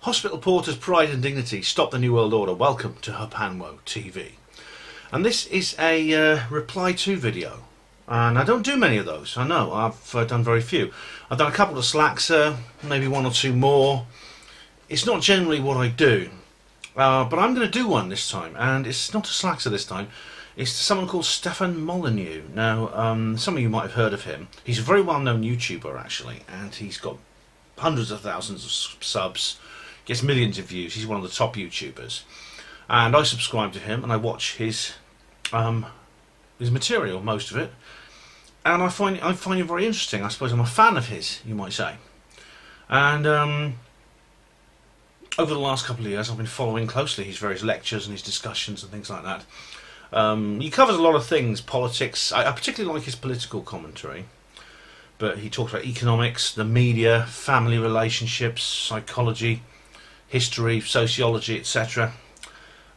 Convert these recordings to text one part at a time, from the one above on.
Hospital Porter's Pride and Dignity, Stop the New World Order, welcome to Hapanwo TV. And this is a reply to video. And I don't do many of those, I know, I've done very few. I've done a couple of slacks, maybe one or two more. It's not generally what I do. But I'm going to do one this time, and it's not a slacker this time. It's someone called Stefan Molyneux. Now, some of you might have heard of him. He's a very well-known YouTuber, actually, and he's got hundreds of thousands of subs, gets millions of views. He's one of the top YouTubers, and I subscribe to him and I watch his material, most of it, and I find it very interesting. I suppose I'm a fan of his, you might say. And over the last couple of years, I've been following closely his various lectures and his discussions and things like that. He covers a lot of things, politics. I particularly like his political commentary. But he talks about economics, the media, family relationships, psychology, history, sociology, etc.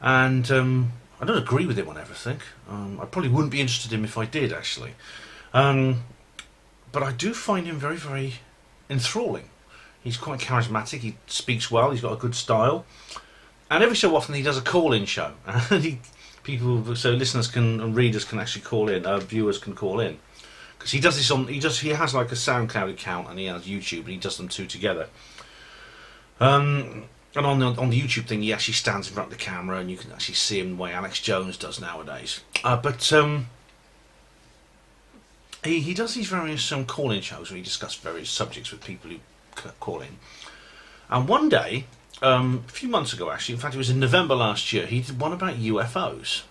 And I don't agree with him on everything. I probably wouldn't be interested in him if I did, actually. But I do find him very, very enthralling. He's quite charismatic, he speaks well, he's got a good style. And every so often he does a call-in show. And so listeners and readers can actually call in, viewers can call in. Because he does this on, he has like a SoundCloud account and he has YouTube, and he does them two together. And on the YouTube thing, he actually stands in front of the camera, and you can actually see him the way Alex Jones does nowadays. He does these various call-in shows where he discusses various subjects with people who call in. And one day, a few months ago actually, in fact it was in November last year, he did one about UFOs.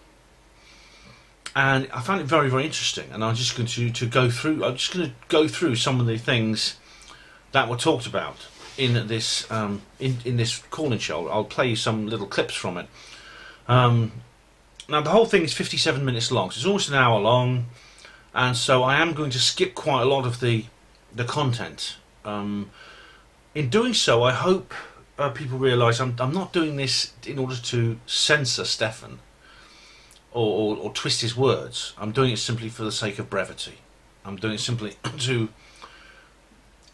And I found it very, very interesting, and I'm just going to go through. I'm just going to go through some of the things that were talked about in this in this call-in show. I'll play you some little clips from it. Now the whole thing is 57 minutes long, so it's almost an hour long, and so I am going to skip quite a lot of the content. In doing so, I hope people realise I'm not doing this in order to censor Stefan or twist his words. I'm doing it simply for the sake of brevity. I'm doing it simply to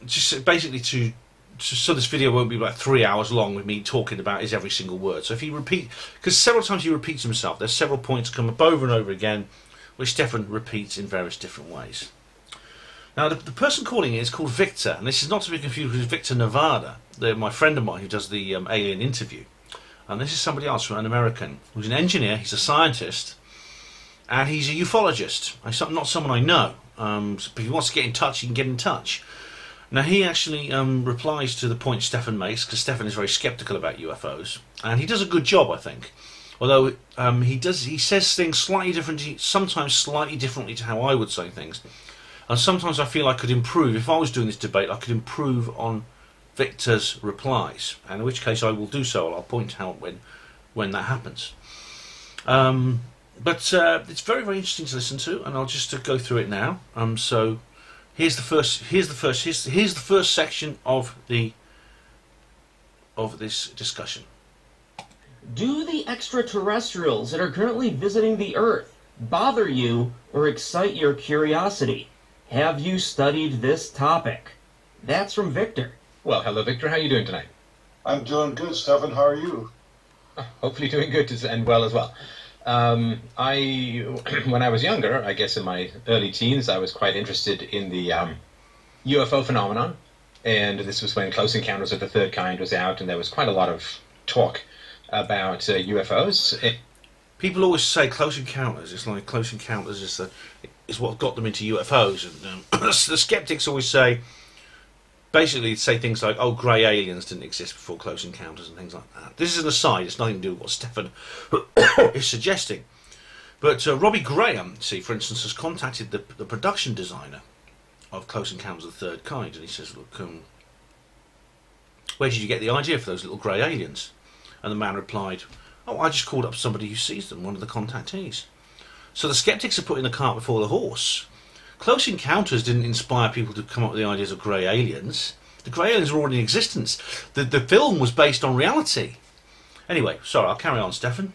just basically so this video won't be like 3 hours long with me talking about his every single word. So if he because several times he repeats himself, there's several points that come up over and over again, which Stefan repeats in various different ways. Now the person calling is called Victor, and this is not to be confused with Victor Nevada, my friend of mine who does the alien interview. And this is somebody else, an American, who's an engineer, he's a scientist, and he's a ufologist. Not someone I know, but if he wants to get in touch, he can get in touch. Now he actually replies to the point Stefan makes, because Stefan is very sceptical about UFOs, and he does a good job, I think. Although he says things slightly differently, sometimes slightly differently to how I would say things. And sometimes I feel I could improve, if I was doing this debate, I could improve on Victor's replies, and in which case I will do so. I'll point out when that happens. But it's very, very interesting to listen to, and I'll just go through it now. So here's the first section of this discussion. Do the extraterrestrials that are currently visiting the Earth bother you or excite your curiosity? Have you studied this topic? That's from Victor. Well, hello, Victor. How are you doing tonight? I'm doing good, Stefan. How are you? Hopefully doing good and well as well. When I was younger, I guess in my early teens, I was quite interested in the UFO phenomenon. And this was when Close Encounters of the Third Kind was out, and there was quite a lot of talk about UFOs. People always say Close Encounters. It's like Close Encounters is what got them into UFOs. And the skeptics always say things like, oh, grey aliens didn't exist before Close Encounters and things like that. This is an aside, it's nothing to do with what Stefan is suggesting. But Robbie Graham, for instance, has contacted the production designer of Close Encounters of the Third Kind, and he says, look, where did you get the idea for those little grey aliens? And the man replied, oh, I just called up somebody who sees them, one of the contactees. So the skeptics are putting the cart before the horse. Close Encounters didn't inspire people to come up with the ideas of grey aliens. The grey aliens were already in existence. The film was based on reality. Anyway, sorry, I'll carry on, Stefan.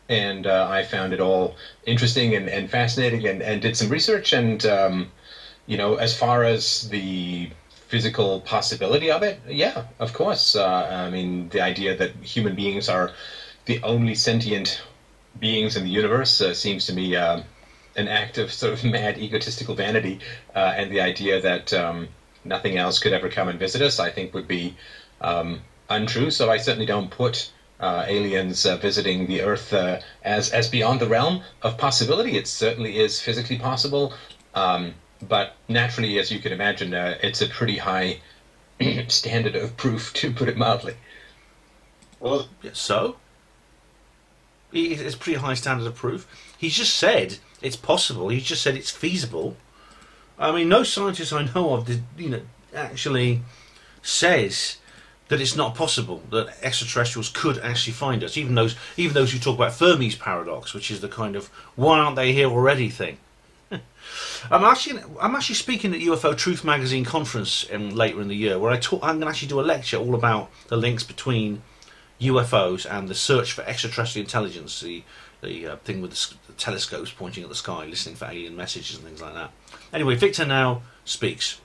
And I found it all interesting and fascinating, and did some research. And, you know, as far as the physical possibility of it? Yeah, of course. I mean, the idea that human beings are the only sentient beings in the universe seems to me an act of sort of mad egotistical vanity, and the idea that nothing else could ever come and visit us, I think, would be untrue. So I certainly don't put aliens visiting the Earth as beyond the realm of possibility. It certainly is physically possible, but naturally, as you can imagine, it's a pretty high standard of proof, to put it mildly. Well, so it's a pretty high standard of proof. He's just said it's possible. He's just said it's feasible. I mean, no scientist I know of, actually says that it's not possible that extraterrestrials could actually find us. Even those who talk about Fermi's paradox, which is the kind of "why aren't they here already" thing. I'm actually speaking at UFO Truth Magazine conference later in the year, where I'm going to actually do a lecture all about the links between UFOs and the search for extraterrestrial intelligence, the thing with the telescopes pointing at the sky, listening for alien messages and things like that. Anyway, Victor now speaks.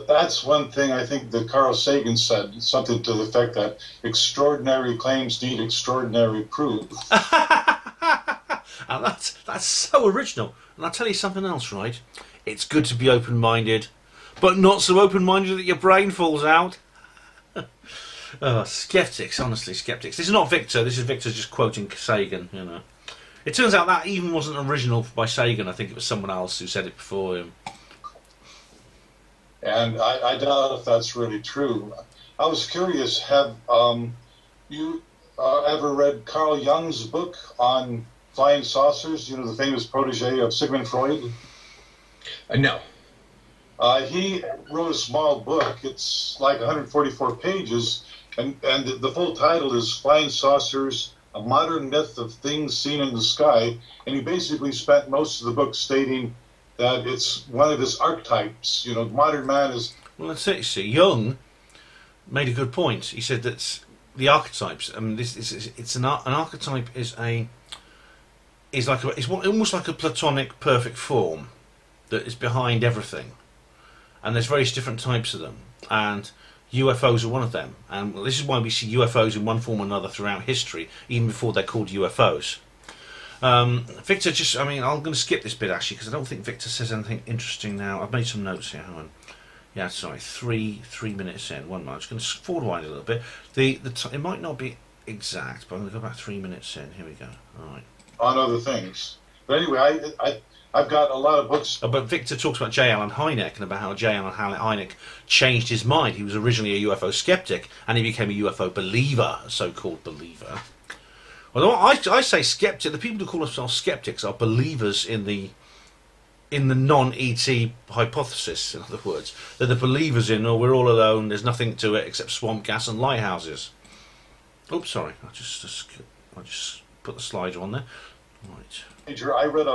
That's one thing I think that Carl Sagan said, something to the effect that extraordinary claims need extraordinary proof. And that's so original. And I'll tell you something else, right? It's good to be open-minded, but not so open-minded that your brain falls out. Skeptics, honestly, skeptics. This is not Victor. This is Victor just quoting Sagan, It turns out that even wasn't original by Sagan. I think it was someone else who said it before him. And I doubt if that's really true. I was curious, have you ever read Carl Jung's book on flying saucers, the famous protege of Sigmund Freud? No. He wrote a small book. It's like 144 pages, and the full title is Flying Saucers, A Modern Myth of Things Seen in the Sky. And he basically spent most of the book stating that it's one of his archetypes. Modern man is... Well, that's it. See, Jung made a good point. He said that the archetypes. I mean, an archetype is almost like a Platonic perfect form that is behind everything, and there's various different types of them, and UFOs are one of them. And this is why we see UFOs in one form or another throughout history, even before they're called UFOs. Victor, I'm going to skip this bit actually because I don't think Victor says anything interesting now. I've made some notes here. Hang on. Yeah, sorry, three minutes in. 1 minute. I'm just going to forward wind a little bit. It might not be exact, but I'm going to go back 3 minutes in. Here we go. All right. On other things, but anyway, I've got a lot of books. But Victor talks about J. Allen Hynek and about how J. Allen Hynek changed his mind. He was originally a UFO skeptic, and he became a UFO believer, a so-called believer. Although I say skeptic, the people who call themselves skeptics are believers in the non-ET hypothesis. In other words, they're the believers in, we're all alone. There's nothing to it except swamp gas and lighthouses. Oops, sorry. I just put the slider on there. Right. I read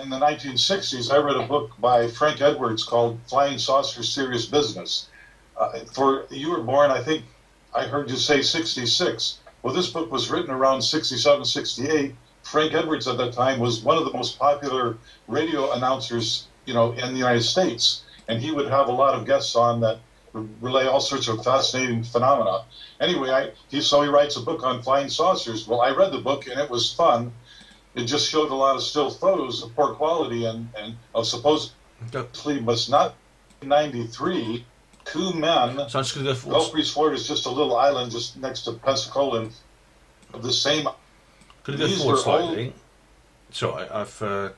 in the 1960s. I read a book by Frank Edwards called "Flying Saucer Serious Business." You were born, I think, I heard you say 66. Well, this book was written around 67, 68. Frank Edwards at that time was one of the most popular radio announcers, in the United States, and he would have a lot of guests on that relay all sorts of fascinating phenomena. Anyway, he writes a book on flying saucers. Well, I read the book and it was fun. It just showed a lot of still photos of poor quality and of supposedly must not 93. Two men. So I'm just going to go Gulf Breeze, Florida is just a little island just next to Pensacola of the same. Could I go forward slightly? Sorry, I've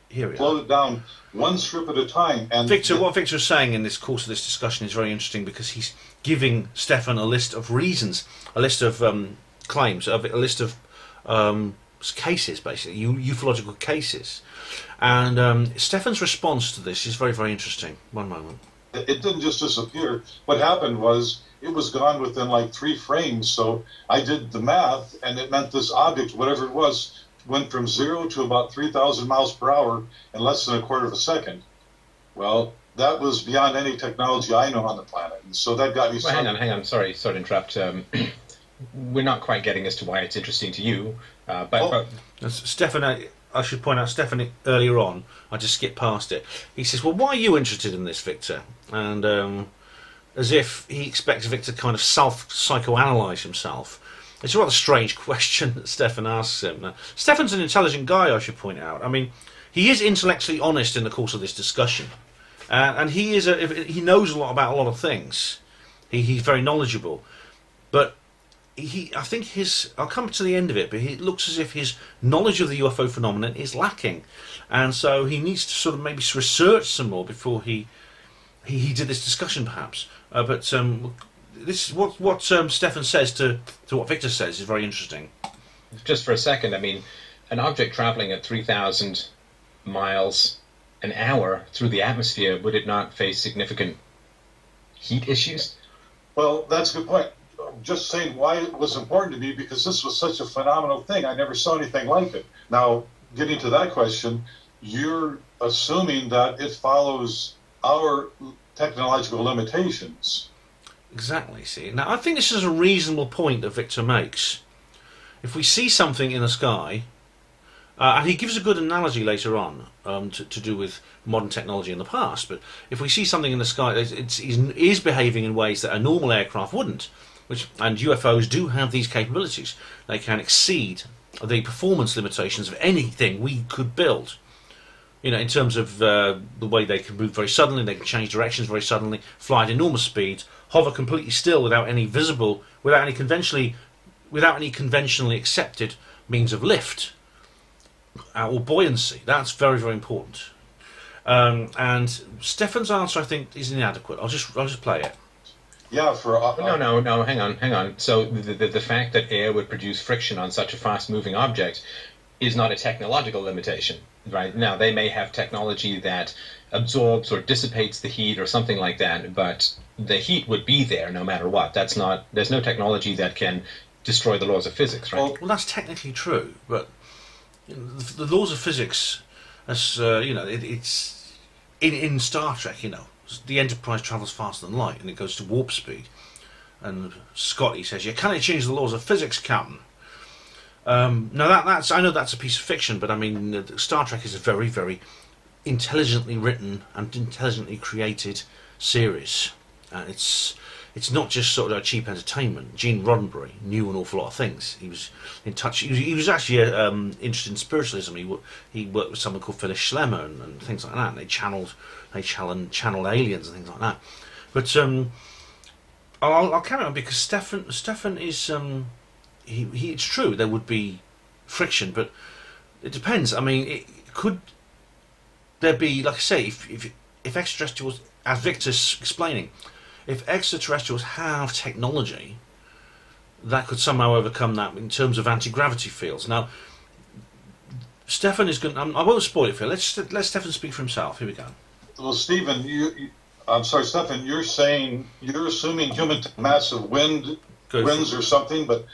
here we floated down one strip at a time. And Victor, what Victor is saying in this course of this discussion is very interesting because he's giving Stefan a list of reasons, a list of claims, a list of cases, basically, ufological cases. And Stefan's response to this is very, very interesting. One moment. It didn't just disappear. What happened was it was gone within like 3 frames. So I did the math, and it meant this object, whatever it was, went from 0 to about 3,000 miles per hour in less than a quarter of a second. Well, that was beyond any technology I know on the planet. And so that got me... Well, hang on. Sorry to interrupt. We're not quite getting as to why it's interesting to you. But Stefan, I should point out, Stefan, earlier on, I just skipped past it. He says, well, why are you interested in this, Victor? And as if he expects Victor to kind of psychoanalyze himself. It's a rather strange question that Stefan asks him. Now, Stefan's an intelligent guy, I should point out. I mean, he is intellectually honest in the course of this discussion, and he knows a lot about a lot of things. He's very knowledgeable, but I think I'll come to the end of it, but it looks as if his knowledge of the UFO phenomenon is lacking, and so he needs to sort of maybe research some more before he did this discussion, perhaps. But this what Stefan says to what Victor says is very interesting. Just for a second, I mean, an object traveling at 3,000 miles an hour through the atmosphere, would it not face significant heat issues? Well, that's a good point. Just saying why it was important to me, because this was such a phenomenal thing. I never saw anything like it. Now, getting to that question, you're assuming that it follows our technological limitations. Exactly, see. Now, I think this is a reasonable point that Victor makes. If we see something in the sky, and he gives a good analogy later on to do with modern technology in the past, but if we see something in the sky that is behaving in ways that a normal aircraft wouldn't, and UFOs do have these capabilities, they can exceed the performance limitations of anything we could build. You know, in terms of the way they can move very suddenly, they can change directions very suddenly, fly at enormous speeds, hover completely still without any conventionally accepted means of lift or buoyancy. That's very, very important. And Stefan's answer, I think, is inadequate. I'll just play it. Yeah, No, hang on. So the fact that air would produce friction on such a fast-moving object is not a technological limitation, right? Now, they may have technology that absorbs or dissipates the heat or something like that, but the heat would be there no matter what. There's no technology that can destroy the laws of physics, right? Well, that's technically true, but the laws of physics, as it's in Star Trek, the Enterprise travels faster than light and it goes to warp speed. And Scotty says, "You can't change the laws of physics, Captain." Now I know that's a piece of fiction, but I mean, Star Trek is a very, very intelligently written and intelligently created series. It's not just sort of cheap entertainment. Gene Roddenberry knew an awful lot of things. He was in touch. He was actually interested in spiritualism. He worked with someone called Phyllis Schlemmer and things like that. And they channeled aliens and things like that. But I'll carry on because Stefan is it's true there would be friction, but it depends. I mean, could there be, like I say, if extraterrestrials, as Victor's explaining, if extraterrestrials have technology that could somehow overcome that in terms of anti-gravity fields. Now, Stefan is going. I won't spoil it for you. Let Stefan speak for himself. Here we go. Well, Stephen, I'm sorry, Stefan. You're assuming massive winds or something, but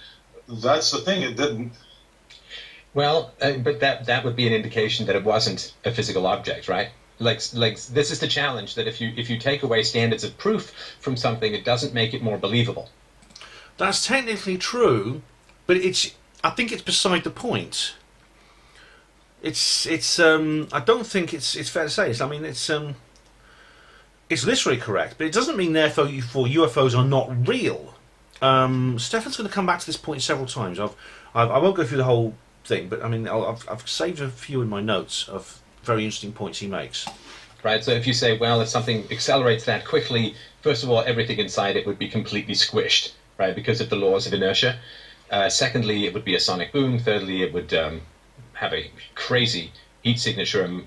that's the thing. It didn't. Well, but that would be an indication that it wasn't a physical object, right? Like this is the challenge, that if you take away standards of proof from something, it doesn't make it more believable. That's technically true, but I think it's beside the point. I don't think it's fair to say. I mean, it's literally correct, but it doesn't mean therefore UFOs are not real. Stefan's going to come back to this point several times. I won't go through the whole thing, but I mean, I've saved a few in my notes of very interesting points he makes. Right, so if you say, well, if something accelerates that quickly, first of all, everything inside it would be completely squished, right, because of the laws of inertia. Secondly, it would be a sonic boom. Thirdly, it would have a crazy heat signature, and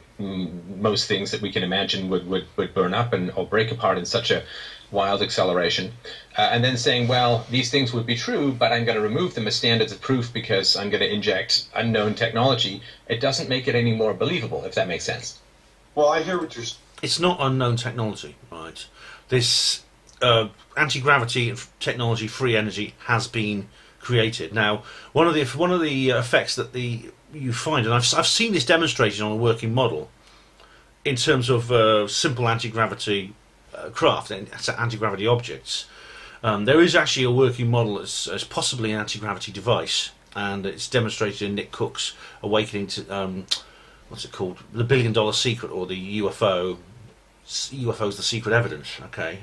most things that we can imagine would burn up or break apart in such a wild acceleration. And then saying, well, these things would be true, but I'm going to remove them as standards of proof because I'm going to inject unknown technology. It doesn't make it any more believable, if that makes sense. Well, I hear what you're saying. It's not unknown technology, right? This anti-gravity technology, free energy, has been created. Now, one of the effects that you find, and I've seen this demonstrated on a working model, in terms of simple anti-gravity craft and anti-gravity objects. There is actually a working model as possibly an anti-gravity device, and it's demonstrated in Nick Cook's Awakening to what's it called, The $1 Billion Secret, or the UFO's the Secret Evidence. Okay,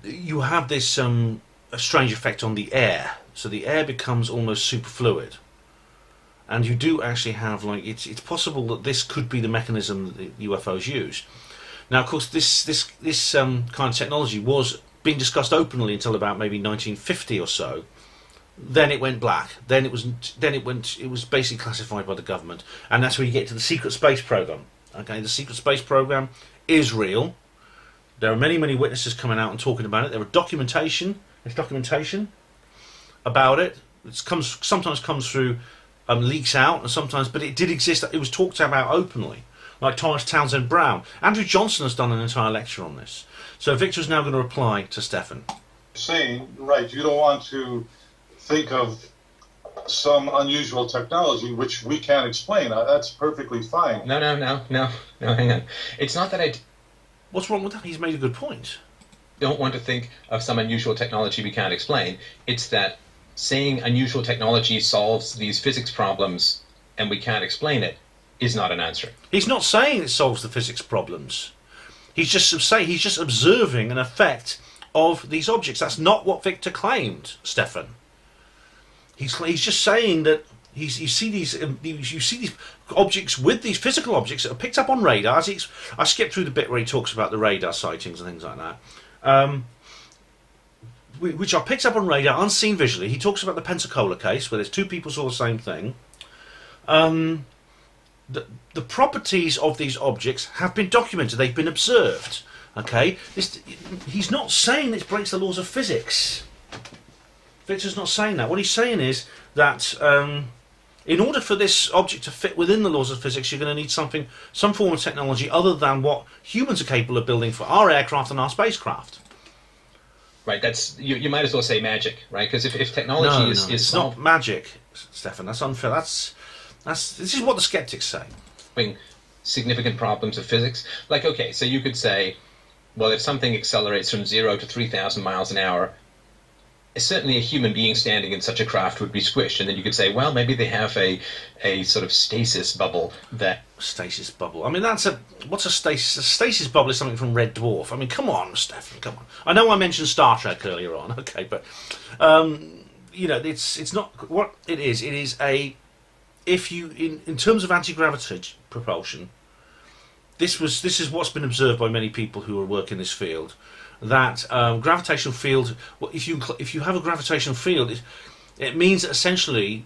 you have this a strange effect on the air. So the air becomes almost superfluid. And you do actually have, like, it's possible that this could be the mechanism that UFOs use. Now, of course, this kind of technology was being discussed openly until about maybe 1950 or so. Then it went black. Then it was basically classified by the government, and that's where you get to the secret space program. Okay, the secret space program is real. There are many witnesses coming out and talking about it. There's documentation about it. Sometimes comes through leaks out, and sometimes, but it did exist. It was talked about openly, like Thomas Townsend Brown. Andrew Johnson has done an entire lecture on this. So Victor's now going to reply to Stefan. Saying, right, you don't want to think of some unusual technology which we can't explain. That's perfectly fine. No, hang on. It's not that I What's wrong with that? He's made a good point. don't want to think of some unusual technology we can't explain. It's that saying unusual technology solves these physics problems and we can't explain it is not an answer. He's not saying it solves the physics problems. He's just observing an effect of these objects. That's not what Victor claimed, Stefan. He's just saying that you see these objects with these physical objects that are picked up on radar. I skipped through the bit where he talks about the radar sightings and things like that, which are picked up on radar, unseen visually. He talks about the Pensacola case where there's two people saw the same thing. The properties of these objects have been documented. They've been observed. Okay, he's not saying this breaks the laws of physics. Victor's not saying that. What he's saying is that in order for this object to fit within the laws of physics, you're going to need some form of technology other than what humans are capable of building for our aircraft and our spacecraft. Right. That's you might as well say magic, right? Because if technology is it's not magic, Stefan. That's unfair. This is what the skeptics say. Significant problems of physics. Like, okay, so you could say, well, if something accelerates from 0 to 3,000 miles an hour, certainly a human being standing in such a craft would be squished. And then you could say, well, maybe they have a sort of stasis bubble that... Stasis bubble. I mean, what's a stasis? A stasis bubble is something from Red Dwarf. I mean, come on, Stefan, come on. I know I mentioned Star Trek earlier on, okay, but, it's not... What it is a... If you, in terms of anti-gravity propulsion, this is what's been observed by many people who work in this field. That gravitational field. Well, if you have a gravitational field, it means that essentially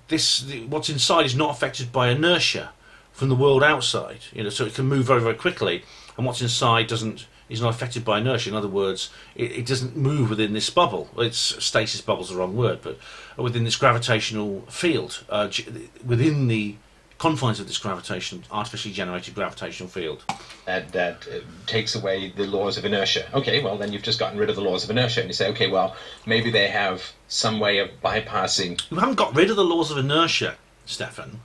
what's inside is not affected by inertia from the world outside. So it can move very, very quickly, and what's inside is not affected by inertia. In other words, it doesn't move within this bubble. It's stasis bubble's the wrong word, but within this gravitational field, within the confines of this artificially generated gravitational field. That takes away the laws of inertia. Okay, well, then you've just gotten rid of the laws of inertia. And you say, okay, well, maybe they have some way of bypassing... We haven't got rid of the laws of inertia, Stefan.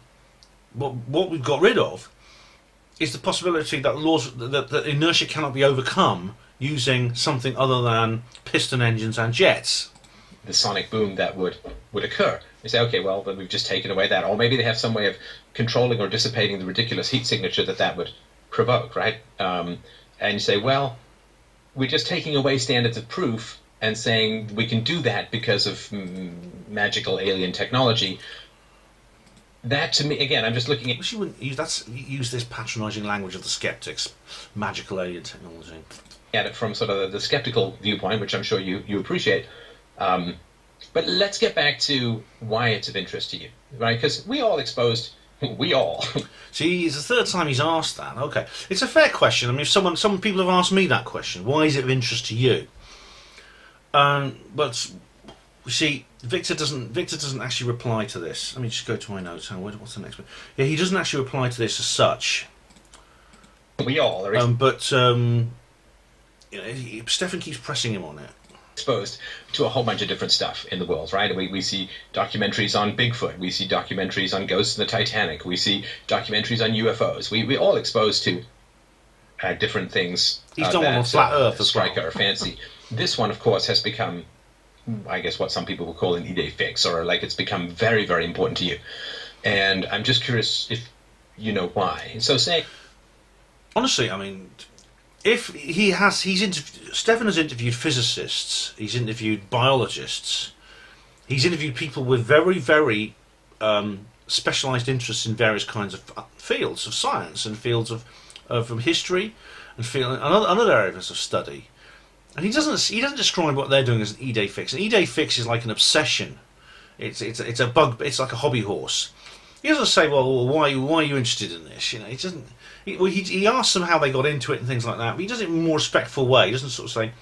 What we've got rid of is the possibility that that inertia cannot be overcome using something other than piston engines and jets. The sonic boom that would occur. You say, okay, well, then we've just taken away that. Or maybe they have some way of controlling or dissipating the ridiculous heat signature that would provoke, right? And you say, well, we're just taking away standards of proof and saying we can do that because of magical alien technology. That, to me, again, I'm just looking at... She wouldn't use this patronising language of the skeptics, magical alien technology. At it from sort of the skeptical viewpoint, which I'm sure you appreciate. But let's get back to why it's of interest to you, right? Because we all... See, it's the third time he's asked that. Okay, it's a fair question. I mean, if some people have asked me that question, why is it of interest to you? But see, Victor doesn't actually reply to this. Let me just go to my notes. What's the next one? Yeah, he doesn't actually reply to this as such. We all are. Stefan keeps pressing him on it. Exposed to a whole bunch of different stuff in the world, right? We see documentaries on Bigfoot. We see documentaries on ghosts in the Titanic. We see documentaries on UFOs. We all exposed to different things. He's done one on flat Earth as well. Strike our fancy. This one, of course, has become, I guess, what some people would call an idée fixe, or like it's become very, very important to you. And I'm just curious if you know why. So say... Honestly, I mean... Stefan has interviewed physicists, he's interviewed biologists, he's interviewed people with very, very specialised interests in various kinds of fields of science and fields of history and other areas of study. And he doesn't describe what they're doing as an E-Day fix. An E-Day fix is like an obsession. It's a bug. It's like a hobby horse. He doesn't say, well, why are you interested in this? You know, he doesn't. He asks them how they got into it and things like that. But he does it in a more respectful way. He doesn't sort of say.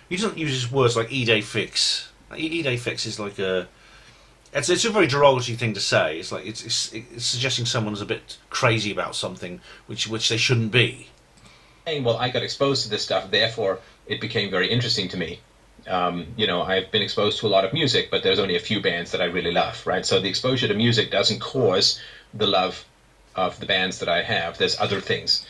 He doesn't use his words like E-Day fix. E-Day fix is like a. It's a very derogatory thing to say. It's like it's suggesting someone's a bit crazy about something which they shouldn't be. Well, I got exposed to this stuff, therefore it became very interesting to me. I've been exposed to a lot of music, but there's only a few bands that I really love, right? So the exposure to music doesn't cause the love of the bands that I have. There's other things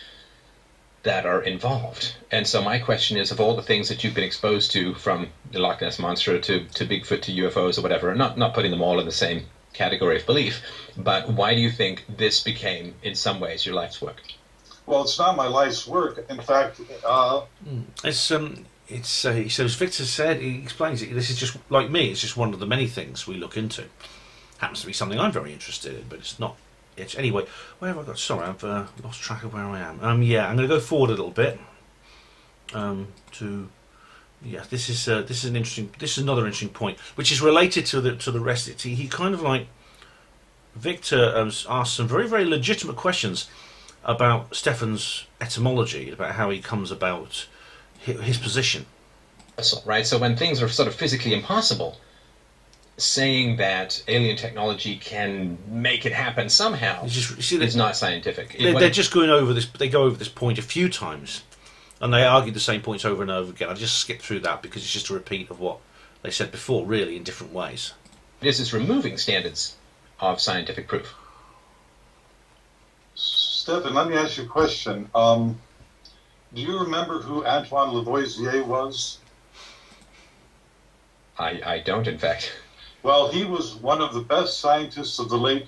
that are involved. And so my question is, of all the things that you've been exposed to, from the Loch Ness Monster to Bigfoot to UFOs or whatever, not putting them all in the same category of belief, but why do you think this became, in some ways, your life's work? Well, it's not my life's work. In fact, so as Victor said, he explains it. This is just like me. It's just one of the many things we look into. Happens to be something I'm very interested in, but it's not. Anyway, where have I got? Sorry, I've lost track of where I am. I'm going to go forward a little bit. This is another interesting point, which is related to the rest. He kind of like Victor asked some very, very legitimate questions about Stefan's etymology, about how he comes about his position. Right, so when things are sort of physically impossible, saying that alien technology can make it happen somehow is not scientific. They're just going over this. They go over this point a few times, and they argue the same points over and over again. I just skip through that because it's just a repeat of what they said before, really, in different ways. This is removing standards of scientific proof. Stefan, let me ask you a question. Do you remember who Antoine Lavoisier was? I don't, in fact. Well, he was one of the best scientists of the late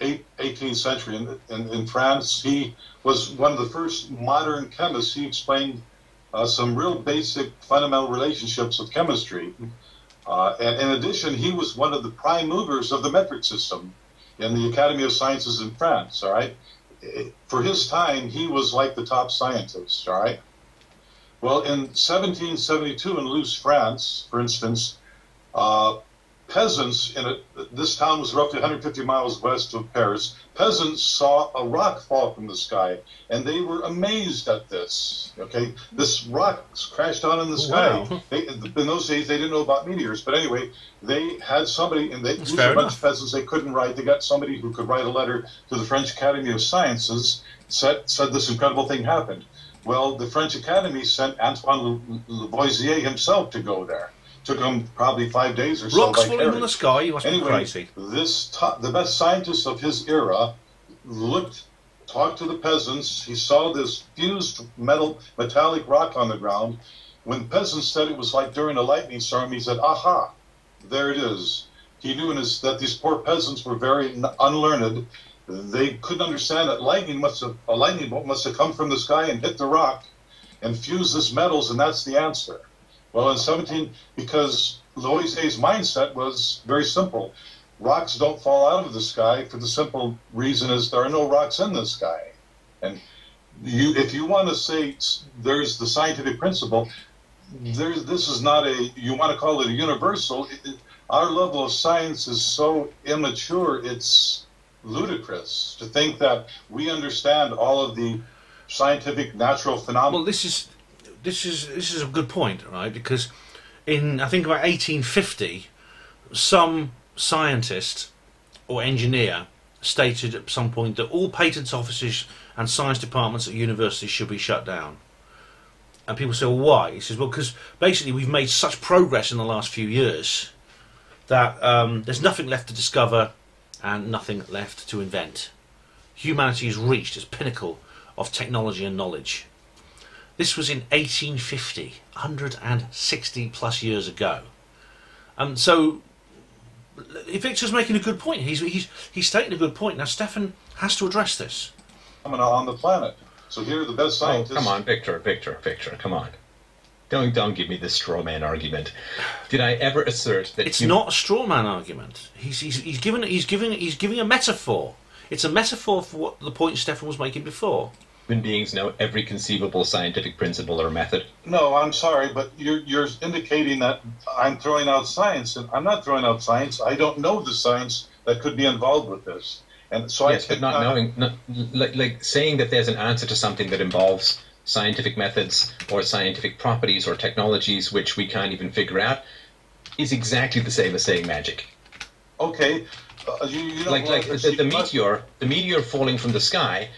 18th century in France. He was one of the first modern chemists. He explained some real basic fundamental relationships of chemistry. And in addition, he was one of the prime movers of the metric system in the Academy of Sciences in France, all right? For his time, he was like the top scientist, all right? Well, in 1772 in Loos, France, for instance, peasants this town was roughly 150 miles west of Paris. Peasants saw a rock fall from the sky, and they were amazed at this. Okay, this rock crashed down in the sky. Wow. In those days, they didn't know about meteors, but anyway, they had somebody, and these were a bunch of peasants. They couldn't write. They got somebody who could write a letter to the French Academy of Sciences. Said this incredible thing happened. Well, the French Academy sent Antoine Lavoisier himself to go there. Took him probably 5 days or so. Rocks falling from the sky. You must be crazy. The best scientist of his era talked to the peasants. He saw this fused metallic rock on the ground. When peasants said it was like during a lightning storm, he said, "Aha, there it is." He knew that these poor peasants were very unlearned. They couldn't understand that a lightning bolt must have come from the sky and hit the rock and fused this metals, and that's the answer. Well, because Lavoisier's mindset was very simple. Rocks don't fall out of the sky for the simple reason is there are no rocks in the sky. And if you want to say there's the scientific principle, this is not you want to call it a universal. Our level of science is so immature, it's ludicrous to think that we understand all of the scientific natural phenomena. Well, this is a good point, right? Because in, I think, about 1850, some scientist or engineer stated at some point that all patents offices and science departments at universities should be shut down. And people say, well, why? He says, well, because basically we've made such progress in the last few years that there's nothing left to discover and nothing left to invent. Humanity has reached its pinnacle of technology and knowledge. This was in 1850, 160 plus years ago. So Victor's making a good point. He's stating a good point. Now Stefan has to address this. On the planet. So here are the best Oh, scientists. come on, Victor, come on. Don't give me this straw man argument. Did I ever assert that It's not a straw man argument. He's giving a metaphor. It's a metaphor for what the point Stefan was making before. human beings know every conceivable scientific principle or method? No, I'm sorry, but you're indicating that I'm throwing out science, and I'm not throwing out science. I don't know the science that could be involved with this, and so Yes, but not knowing, like saying that there's an answer to something that involves scientific methods or scientific properties or technologies which we can't even figure out is exactly the same as saying magic. Okay, you don't Like the meteor falling from the sky,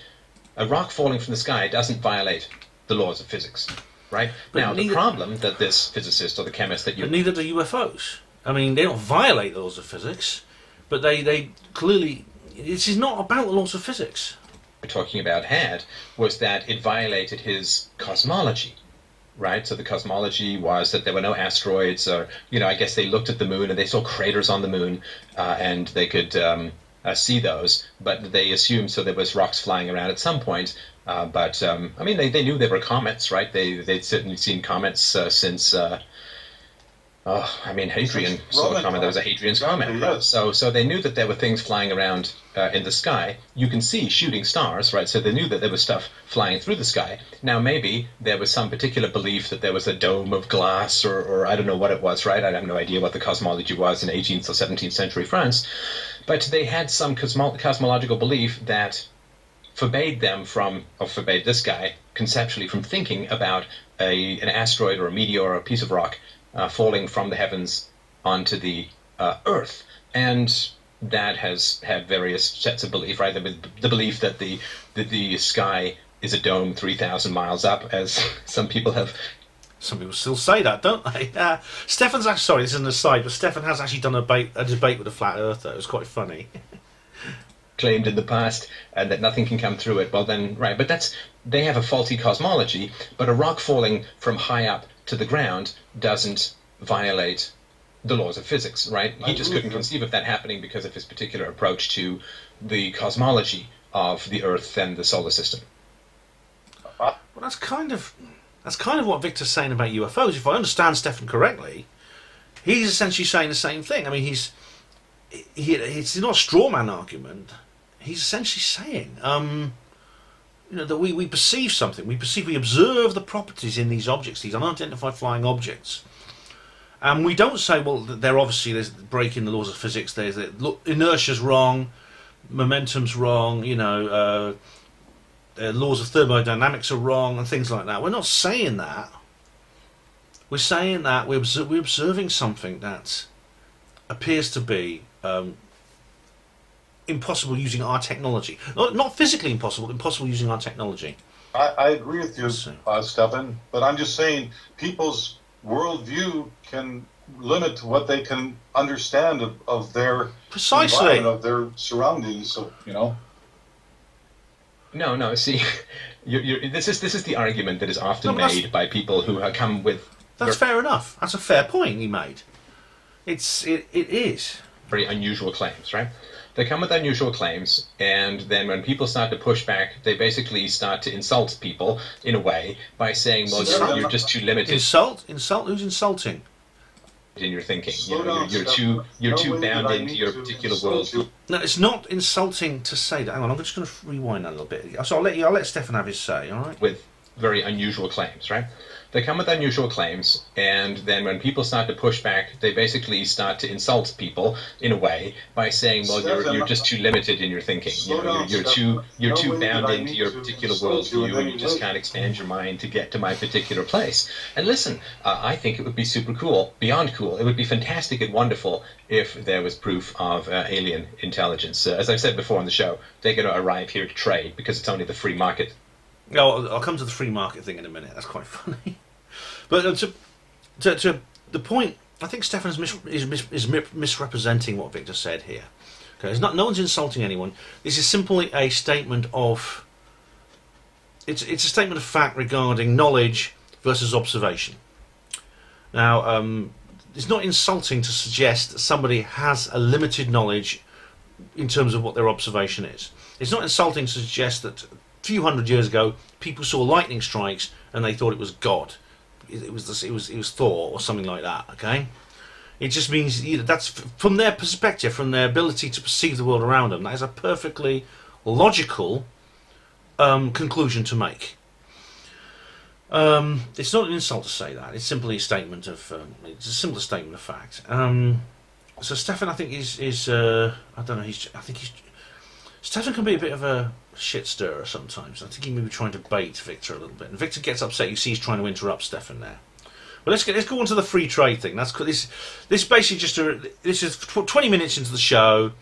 a rock falling from the sky doesn't violate the laws of physics, right? But now, the neither- problem that this physicist or the chemist that you But neither do UFOs. I mean, they don't violate the laws of physics, but they clearly... This is not about the laws of physics. were talking about had was that it violated his cosmology, right? So the cosmology was that there were no asteroids, or I guess they looked at the moon and they saw craters on the moon, and they could see those, but they assumed so there was rocks flying around at some point. But I mean, they knew there were comets, right? They'd certainly seen comets since. Hadrian saw a comet. There was a Hadrian's comet. Right? Yes. So they knew that there were things flying around in the sky. You can see shooting stars, right? So they knew that there was stuff flying through the sky. Now maybe there was some particular belief that there was a dome of glass, or I don't know what it was, right? I have no idea what the cosmology was in 18th or 17th century France, but they had some cosmological belief that forbade this guy conceptually from thinking about an asteroid or a meteor or a piece of rock falling from the heavens onto the Earth. And that has had various sets of belief, right? The belief that the sky is a dome 3,000 miles up, as some people have. Some people still say that, don't they? Stefan's actually, sorry, this is an aside, but Stefan has actually done a debate with a flat earther. It was quite funny. Claimed in the past, and that nothing can come through it. Well then, right, but they have a faulty cosmology, but a rock falling from high up to the ground doesn't violate the laws of physics, right? He just couldn't conceive of that happening because of his particular approach to the cosmology of the Earth and the solar system. Well, that's kind of what Victor's saying about UFOs. If I understand Stefan correctly, he's essentially saying the same thing. I mean, it's not a straw man argument. He's essentially saying, that we perceive something. We observe the properties in these objects, these unidentified flying objects. And we don't say, well, there's breaking the laws of physics. Look, inertia's wrong, momentum's wrong, laws of thermodynamics are wrong, and things like that. We're not saying that. We're saying that we're observing something that appears to be impossible using our technology. Not physically impossible using our technology. I agree with you, Stefan, but I'm just saying people's worldview can limit what they can understand of their Precisely. environment, of their surroundings. So No. See, this is the argument that is often made by people who have come with. That's fair enough. That's a fair point you made. It is very unusual claims, right? They come with unusual claims, and then when people start to push back, they basically start to insult people in a way by saying, "Well, you're just too limited." Insult? Who's insulting? In your thinking, You're too bound into your particular world. No, it's not insulting to say that. Hang on, I'm just going to rewind that a little bit. So I'll let Stefan have his say. All right. With very unusual claims, right? They come with unusual claims, and then when people start to push back, they basically start to insult people in a way by saying, "Well, you're just too limited in your thinking. You're too bound into your particular worldview, and you just can't expand your mind to get to my particular place." And listen, I think it would be super cool, beyond cool. It would be fantastic and wonderful if there was proof of alien intelligence. As I've said before on the show, they're going to arrive here to trade because it's only the free market. No, I'll come to the free market thing in a minute. That's quite funny. But to the point, I think Stefan is misrepresenting what Victor said here. Okay, no one's insulting anyone. This is simply a statement of. It's a statement of fact regarding knowledge versus observation. Now, it's not insulting to suggest that somebody has a limited knowledge in terms of what their observation is. It's not insulting to suggest that few hundred years ago, people saw lightning strikes and they thought it was God. It was Thor or something like that. Okay, it just means that's from their perspective, from their ability to perceive the world around them. That is a perfectly logical conclusion to make. It's not an insult to say that. It's simply a statement of. It's a simple statement of fact. So Stefan, I think is I don't know. Stefan can be a bit of a shit stirrer sometimes. I think he may be trying to bait Victor a little bit, and Victor gets upset. You see, he's trying to interrupt Stefan there. But let's go on to the free trade thing. This basically this is 20 minutes into the show,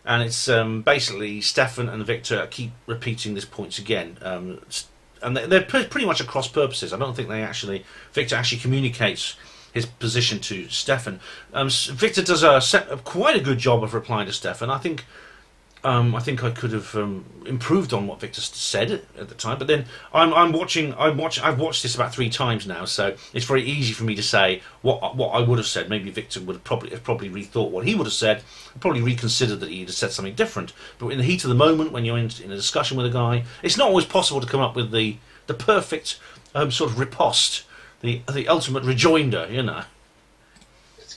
and it's basically Stefan and Victor keep repeating these points again, and they're pretty much at cross purposes. I don't think Victor actually communicates his position to Stefan. Victor does quite a good job of replying to Stefan. I think I could have improved on what Victor said at the time, but then I've watched this about 3 times now, so it's very easy for me to say what I would have said. Maybe Victor would have probably rethought what he would have said, probably reconsidered that he'd have said something different. But in the heat of the moment, when you're in a discussion with a guy, it's not always possible to come up with the perfect sort of riposte, the ultimate rejoinder, you know.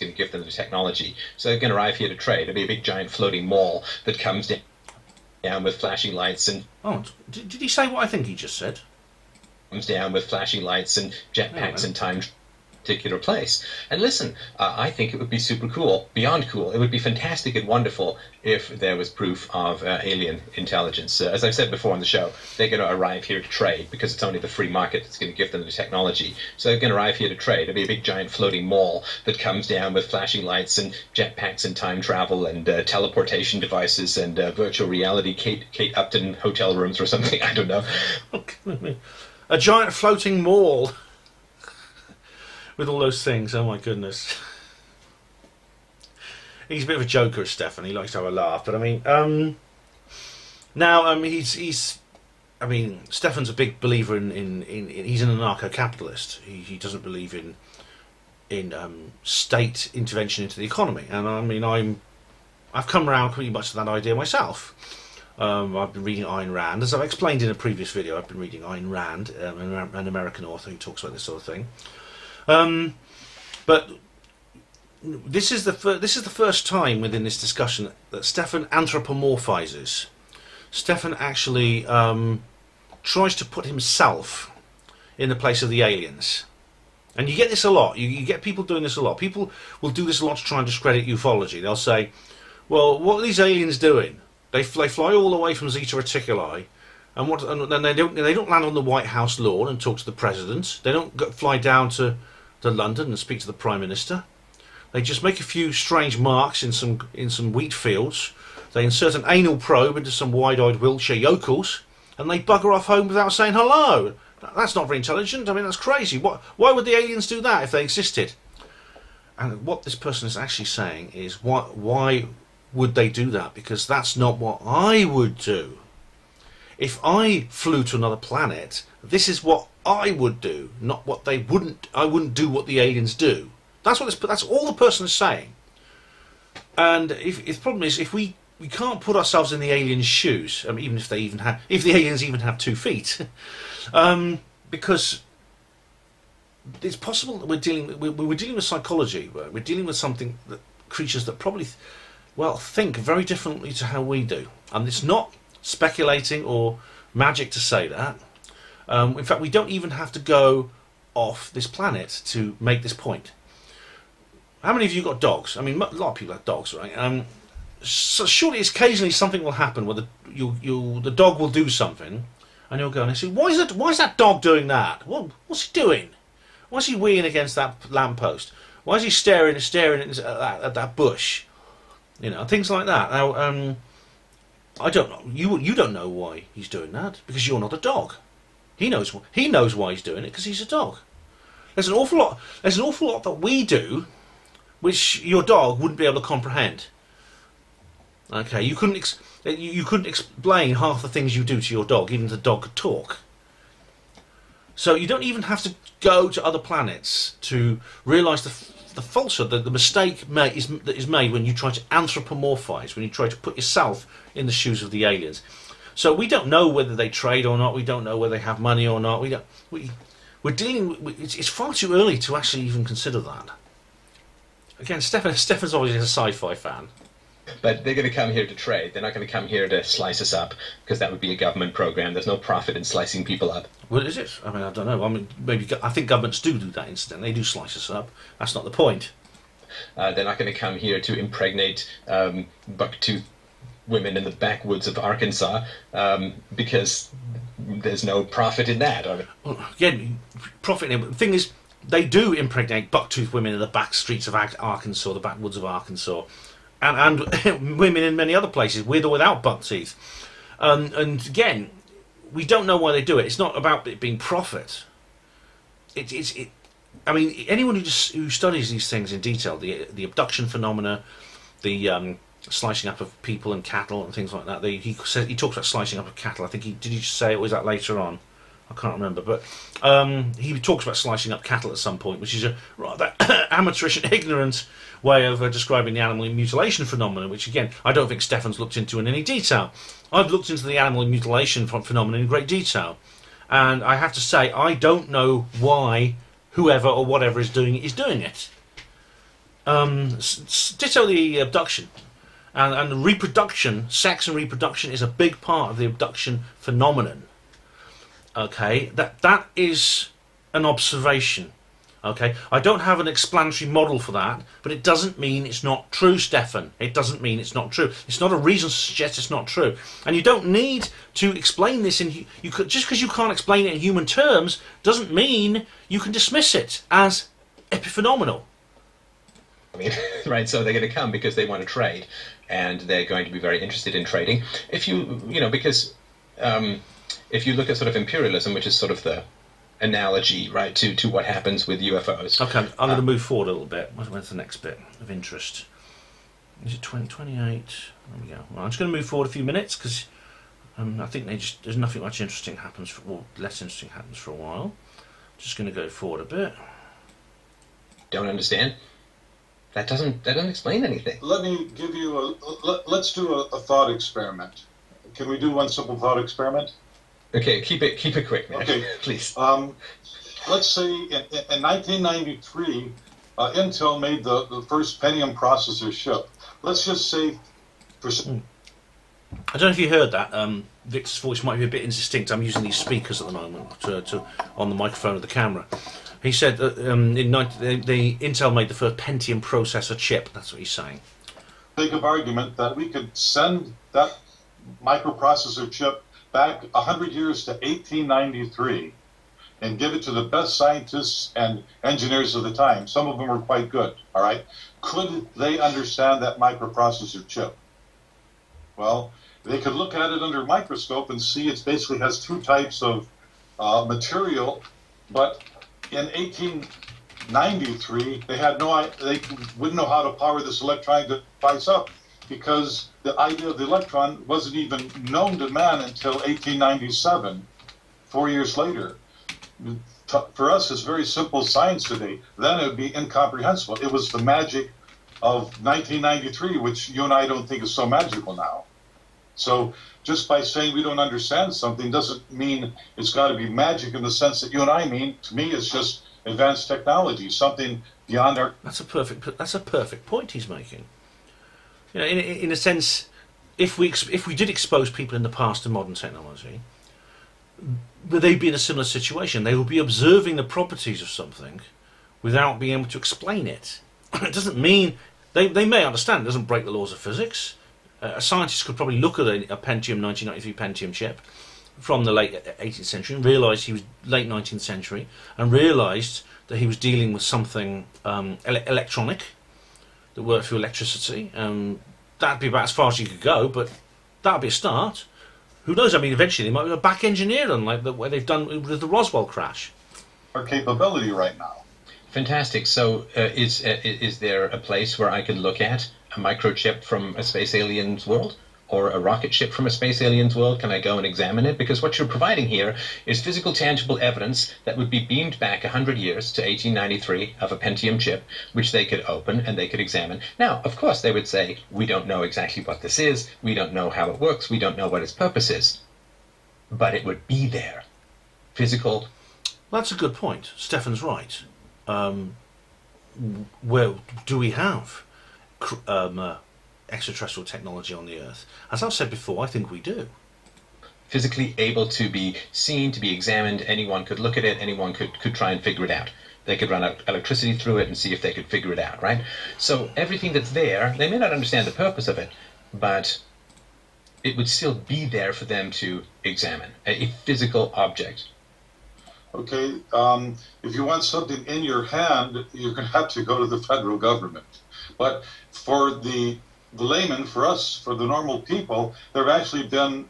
Going to give them the technology. So they're going to arrive here to trade. It'll be a big giant floating mall that comes down with flashing lights and... Oh, did he say what I think he just said? Comes down with flashing lights and jetpacks and time particular place. And listen, I think it would be super cool, beyond cool. It would be fantastic and wonderful if there was proof of alien intelligence. As I've said before on the show, they're going to arrive here to trade because it's only the free market that's going to give them the technology. So they're going to arrive here to trade. It'll be a big giant floating mall that comes down with flashing lights and jetpacks and time travel and teleportation devices and virtual reality Kate Upton hotel rooms or something. I don't know. A giant floating mall. With all those things, oh my goodness. He's a bit of a joker, Stefan. He likes to have a laugh, but I mean, Stefan's a big believer in he's an anarcho-capitalist. He doesn't believe in state intervention into the economy, and I mean, I've come around pretty much to that idea myself. I've been reading Ayn Rand, as I've explained in a previous video. I've been reading Ayn Rand, an American author who talks about this sort of thing. But this is the first time within this discussion that Stefan anthropomorphizes. Stefan actually tries to put himself in the place of the aliens, and you get this a lot. You get people doing this a lot. People will do this a lot to try and discredit ufology. They'll say, "Well, what are these aliens doing? They fly all the way from Zeta Reticuli." And then they don't land on the White House lawn and talk to the president. They don't fly down to London and speak to the Prime Minister. They just make a few strange marks in some wheat fields. They insert an anal probe into some wide-eyed Wiltshire yokels, and they bugger off home without saying hello. That's not very intelligent. I mean, that's crazy. Why would the aliens do that if they existed? And what this person is actually saying is, why would they do that? Because that's not what I would do. If I flew to another planet, this is what I would do, not what they wouldn't. I wouldn't do what the aliens do. That's all the person is saying. And if the problem is, if we can't put ourselves in the aliens' shoes, I mean, even if the aliens even have 2 feet, because it's possible that we're dealing with psychology. We're dealing with something that creatures that probably think very differently to how we do, and it's not speculating or magic to say that. In fact, we don't even have to go off this planet to make this point. How many of you got dogs? I mean, a lot of people have dogs, right? So surely occasionally something will happen where the dog will do something, and you'll go and say, why is that dog doing that? What's he doing? Why is he weeing against that lamppost? Why is he staring at that bush? You know, things like that. Now, I don't know. You don't know why he's doing that because you're not a dog. He knows why he's doing it because he's a dog. There's an awful lot that we do which your dog wouldn't be able to comprehend. Okay, you couldn't explain half the things you do to your dog, even if the dog could talk. So you don't even have to go to other planets to realise the falsehood, the mistake that is made when you try to anthropomorphise, when you try to put yourself in the shoes of the aliens. So we don't know whether they trade or not. We don't know whether they have money or not. We're dealing with, it's far too early to actually even consider that. Again, Stefan's obviously a sci-fi fan. But they're going to come here to trade. They're not going to come here to slice us up, because that would be a government program. There's no profit in slicing people up. Well, is it? I mean, I don't know. I mean, maybe I think governments do that incident. They do slice us up. That's not the point. They're not going to come here to impregnate buck-toothed women in the backwoods of Arkansas, because there's no profit in that. Well, again, profit. The thing is, they do impregnate buck-toothed women in the back streets of Arkansas, the backwoods of Arkansas. And women in many other places, with or without buck teeth. And again, we don't know why they do it. It's not about it being profit. I mean, anyone who studies these things in detail, the abduction phenomena, the slicing up of people and cattle and things like that. He talks about slicing up of cattle. I think did he say it was that later on? I can't remember, but he talks about slicing up cattle at some point, which is a rather amateurish and ignorant way of describing the animal mutilation phenomenon, which, again, I don't think Stefan's looked into in any detail. I've looked into the animal mutilation phenomenon in great detail, and I have to say, I don't know why whoever or whatever is doing it. Ditto the abduction. And reproduction, sex and reproduction, is a big part of the abduction phenomenon. Okay, that is an observation. Okay, I don't have an explanatory model for that, but it doesn't mean it's not true, Stefan. It doesn't mean it's not true. It's not a reason to suggest it's not true. And you don't need to explain this just because you can't explain it in human terms doesn't mean you can dismiss it as epiphenomenal. I mean, right? So they're going to come because they want to trade, and they're going to be very interested in trading. If because if you look at sort of imperialism, which is sort of the analogy, right, to what happens with UFOs. Okay, I'm going to move forward a little bit. Where's the next bit of interest? Is it 2028? There we go. Well, I'm just going to move forward a few minutes because I think there's nothing much interesting happens, or less interesting happens for a while. Just going to go forward a bit. Don't understand. That doesn't explain anything. Let me give you let's do a thought experiment. Can we do one simple thought experiment? Okay, keep it quick, man. Okay, please. Let's say in 1993, Intel made the first Pentium processor chip. Let's just say, I don't know if you heard that. Vic's voice might be a bit indistinct. I'm using these speakers at the moment on the microphone of the camera. He said that the Intel made the first Pentium processor chip. That's what he's saying. Think of argument that we could send that microprocessor chip back 100 years to 1893 and give it to the best scientists and engineers of the time. Some of them were quite good, all right? Could they understand that microprocessor chip? Well, they could look at it under a microscope and see it basically has two types of material, but in 1893, they wouldn't know how to power this electronic device up because the idea of the electron wasn't even known to man until 1897, 4 years later. For us, it's very simple science today. Then it would be incomprehensible. It was the magic of 1993, which you and I don't think is so magical now. So just by saying we don't understand something doesn't mean it's got to be magic in the sense that you and I mean. To me, it's just advanced technology, something beyond our... That's a perfect point he's making. You know, in a sense, if we did expose people in the past to modern technology, they'd be in a similar situation. They would be observing the properties of something without being able to explain it. It doesn't mean they may understand. It doesn't break the laws of physics. A scientist could probably look at a Pentium 1993 Pentium chip from the late 18th century and realise he was late 19th century and realised that he was dealing with something electronic that worked through electricity. That'd be about as far as you could go, but that'd be a start. Who knows? I mean, eventually they might be back engineer them, like the way they've done with the Roswell crash. Our capability right now. Fantastic. So, is there a place where I could look at a microchip from a space alien's world, or a rocket ship from a space alien's world? Can I go and examine it? Because what you're providing here is physical, tangible evidence that would be beamed back 100 years to 1893 of a Pentium chip, which they could open and they could examine. Now, of course, they would say, we don't know exactly what this is, we don't know how it works, we don't know what its purpose is. but it would be there. Physical. That's a good point. Stefan's right. Where do we have extraterrestrial technology on the Earth? As I've said before, I think we do. Physically able to be seen, to be examined. Anyone could look at it. Anyone could try and figure it out. They could run electricity through it and see if they could figure it out, right? So everything that's there, they may not understand the purpose of it, but it would still be there for them to examine. A physical object. Okay, if you want something in your hand, you're going to have to go to the federal government. But for the layman, for us, for the normal people, there have actually been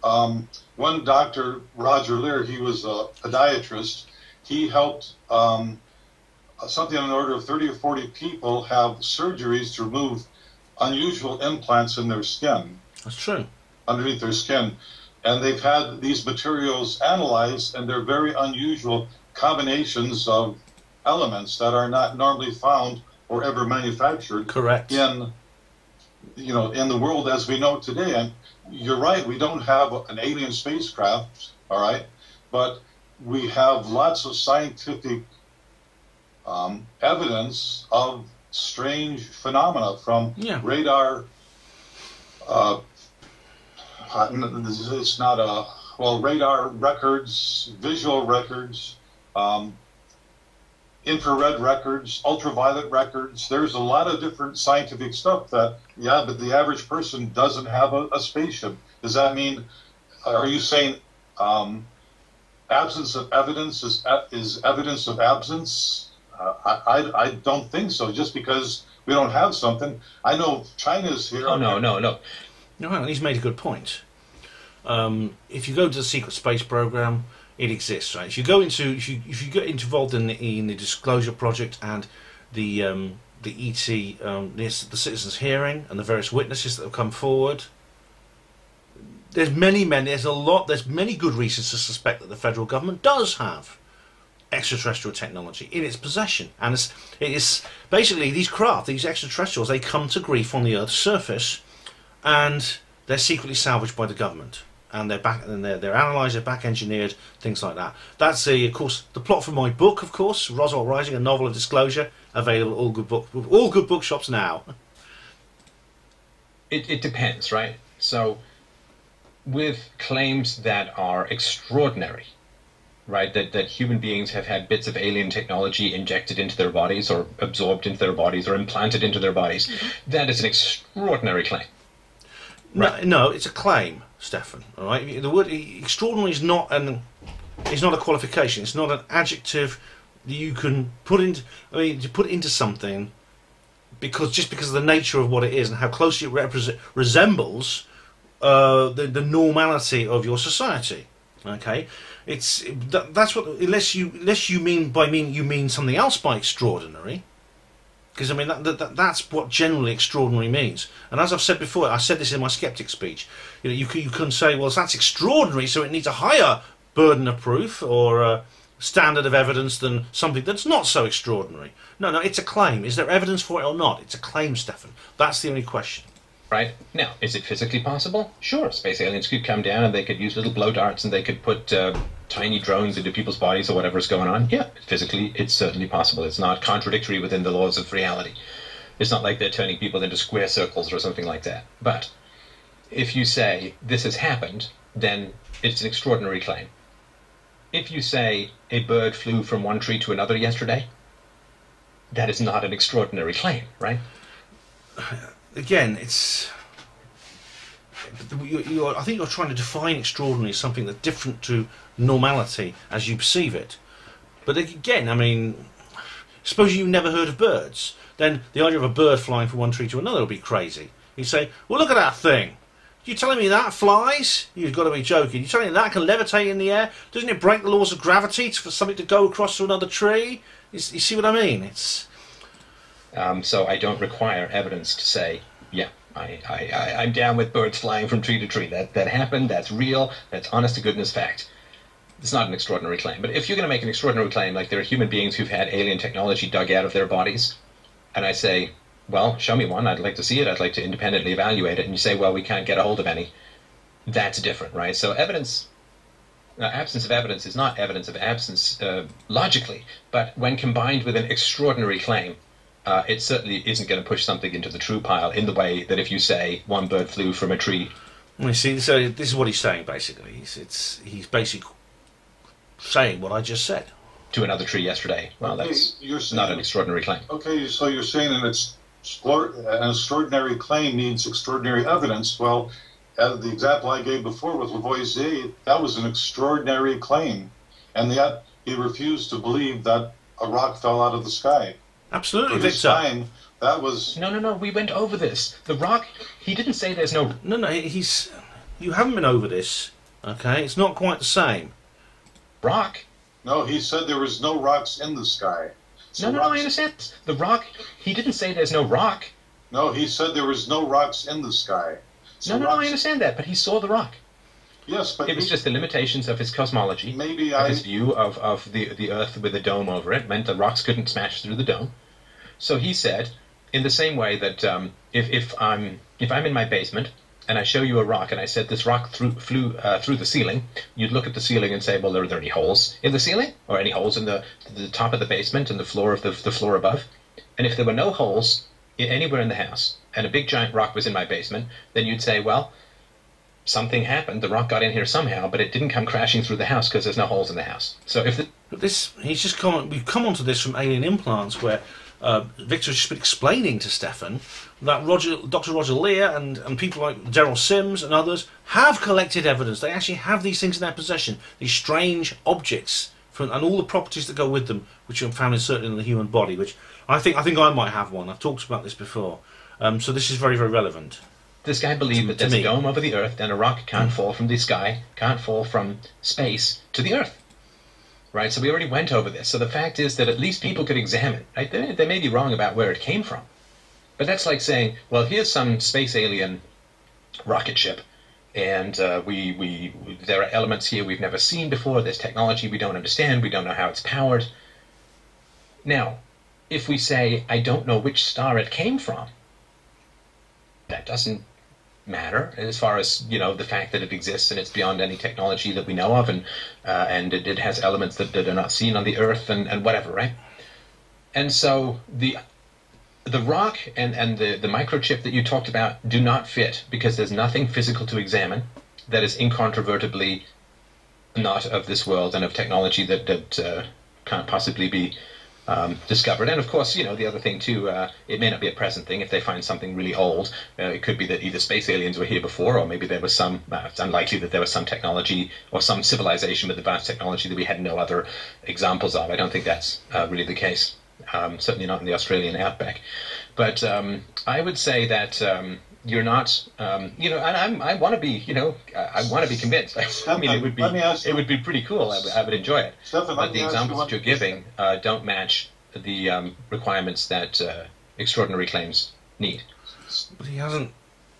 one doctor, Roger Lear, he was a podiatrist. He helped something on the order of 30 or 40 people have surgeries to remove unusual implants in their skin. That's true. Underneath their skin. And they've had these materials analyzed, and they're very unusual combinations of elements that are not normally found or ever manufactured. Correct. In the world as we know it today. And you're right, we don't have an alien spacecraft, all right, but we have lots of scientific evidence of strange phenomena from radar. It's not radar records, visual records, infrared records, ultraviolet records. There's a lot of different scientific stuff that, but the average person doesn't have a spaceship. Does that mean, are you saying absence of evidence is evidence of absence? I don't think so, just because we don't have something. I know China's here. Oh, no. No, he's made a good point. If you go to the secret space program, it exists, right? If you get involved in the disclosure project and the ET, the citizens' hearing and the various witnesses that have come forward, there's many good reasons to suspect that the federal government does have extraterrestrial technology in its possession, and it is basically these craft, these extraterrestrials, they come to grief on the Earth's surface, and they're secretly salvaged by the government, and they're analysed, they're back engineered, things like that. That's of course the plot for my book, of course, Roswell Rising, a novel of disclosure, available at all good bookshops now. It depends, right? So with claims that are extraordinary, right, that human beings have had bits of alien technology injected into their bodies or absorbed into their bodies or implanted into their bodies, that is an extraordinary claim. Right. No, it's a claim, Stefan. All right, the word extraordinary is not a qualification. It's not an adjective that you can put into something because of the nature of what it is and how closely it resembles the normality of your society. Okay, that's what unless you mean something else by extraordinary. Because, I mean, that's what generally extraordinary means. And as I've said before, I said this in my skeptic speech, you can say, well, that's extraordinary, so it needs a higher burden of proof or a standard of evidence than something that's not so extraordinary. No, it's a claim. Is there evidence for it or not? It's a claim, Stefan. That's the only question. Right. Now, is it physically possible? Sure, space aliens could come down and they could use little blow darts and they could put tiny drones into people's bodies or whatever's going on. Yeah, physically, it's certainly possible. It's not contradictory within the laws of reality. It's not like they're turning people into square circles or something like that. But if you say this has happened, then it's an extraordinary claim. If you say a bird flew from one tree to another yesterday, that is not an extraordinary claim, right? Again, I think you're trying to define extraordinary as something that's different to normality as you perceive it. But again, I mean, suppose you've never heard of birds, then the idea of a bird flying from one tree to another will be crazy. You say, well, look at that thing. You telling me that flies? You've got to be joking. You telling me that can levitate in the air? Doesn't it break the laws of gravity for something to go across to another tree? You see what I mean? So I don't require evidence to say, yeah, I'm down with birds flying from tree to tree. That happened, that's real, that's honest to goodness fact. It's not an extraordinary claim. But if you're going to make an extraordinary claim, like there are human beings who've had alien technology dug out of their bodies, and I say, well, show me one, I'd like to see it, I'd like to independently evaluate it, and you say, well, we can't get a hold of any, that's different, right? So evidence absence of evidence is not evidence of absence logically, but when combined with an extraordinary claim, it certainly isn't going to push something into the true pile in the way that if you say one bird flew from a tree. You see, so this is what he's saying basically. He's basically saying what I just said. To another tree yesterday. Well, okay, that's not an extraordinary claim. Okay, so you're saying an extraordinary claim needs extraordinary evidence. Well, the example I gave before with Lavoisier, that was an extraordinary claim, and yet he refused to believe that a rock fell out of the sky. Absolutely, Victor. Victor. That was... No, we went over this. The rock, he didn't say there's no... No, you haven't been over this, okay? It's not quite the same. Rock? No, he said there was no rocks in the sky. So no, I understand. The rock, he didn't say there's no rock. No, he said there was no rocks in the sky. So no, I understand that, but he saw the rock. Yes, but... It was just the limitations of his cosmology. His view of the Earth with a dome over it meant the rocks couldn't smash through the dome. So he said, in the same way that if I'm in my basement and I show you a rock and I said this rock flew through the ceiling, you'd look at the ceiling and say, well, are there any holes in the ceiling or any holes in the top of the basement and the floor of the floor above? And if there were no holes anywhere in the house and a big giant rock was in my basement, then you'd say, well, something happened. The rock got in here somehow, but it didn't come crashing through the house because there's no holes in the house. So if we've come onto this from Alien Implants, where Victor's just been explaining to Stefan that Dr. Roger Lear and people like Daryl Sims and others have collected evidence. They actually have these things in their possession, these strange objects, and all the properties that go with them, which are found in the human body. Which I think I might have one. I've talked about this before. So this is very, very relevant. This guy believed that there's a dome over the Earth, and a rock can't fall from the sky, can't fall from space to the Earth. Right, so we already went over this. So the fact is that at least people could examine. Right, they may be wrong about where it came from, but that's like saying, well, here's some space alien rocket ship, and there are elements here we've never seen before. There's technology we don't understand. We don't know how it's powered. Now, if we say, I don't know which star it came from, that doesn't matter as far as the fact that it exists and it's beyond any technology that we know of, and it has elements that are not seen on the Earth and whatever, right? And so the rock and the microchip that you talked about do not fit because there's nothing physical to examine that is incontrovertibly not of this world and of technology that can't possibly be discovered. And of course, the other thing too, it may not be a present thing. If they find something really old, it could be that either space aliens were here before, or maybe there was some, it's unlikely that there was some technology or some civilization with advanced technology that we had no other examples of. I don't think that's really the case. Certainly not in the Australian outback. But I would say that you're not, and I want to be, I want to be convinced. I mean, it would be pretty cool. I would enjoy it. Stefan, but the examples that you're giving don't match the requirements that extraordinary claims need. But he hasn't.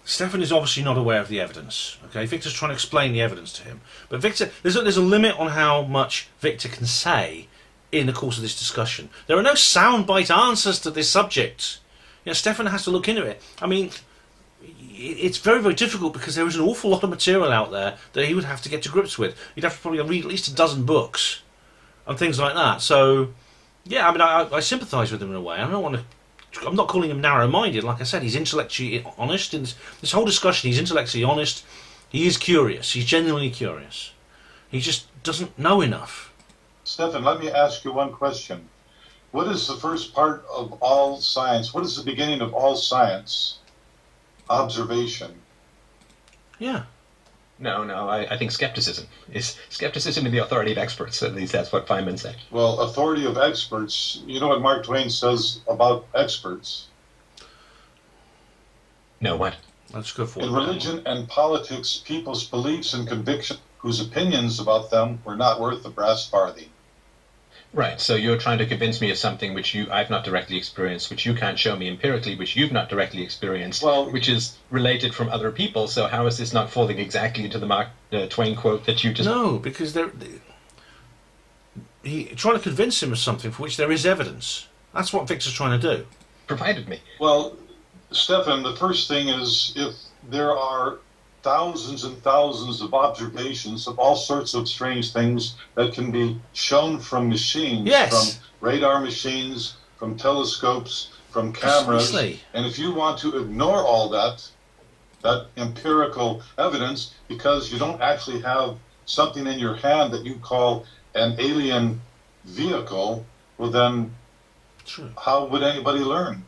Stefan is obviously not aware of the evidence. Okay, Victor's trying to explain the evidence to him, but Victor, there's a limit on how much Victor can say in the course of this discussion. There are no soundbite answers to this subject. Stefan has to look into it. I mean, it's very, very difficult because there is an awful lot of material out there that he would have to get to grips with. He'd have to probably read at least a dozen books and things like that. So, yeah, I mean, I sympathise with him in a way. I'm not calling him narrow-minded. Like I said, he's intellectually honest. In this whole discussion, he's intellectually honest. He is curious. He's genuinely curious. He just doesn't know enough. Stefan, let me ask you one question. What is the first part of all science? What is the beginning of all science? Observation. Yeah. No, I think skepticism. Is skepticism in the authority of experts. At least that's what Feynman said. Well, authority of experts, you know what Mark Twain says about experts? No, what? Let's go for it. In religion and politics, people's beliefs and convictions, whose opinions about them were not worth the brass farthing. Right, so you're trying to convince me of something which I've not directly experienced, which you can't show me empirically, which you've not directly experienced, which is related from other people. So how is this not falling exactly into the Mark Twain quote that you just... No, because he's trying to convince him of something for which there is evidence. That's what Victor's trying to do. Provided me. Well, Stefan, the first thing is if there are thousands and thousands of observations of all sorts of strange things that can be shown from machines, Yes. from radar machines, from telescopes, from cameras. Precisely. And if you want to ignore all that empirical evidence, because you don't actually have something in your hand that you call an alien vehicle, well then, True. how would anybody learn?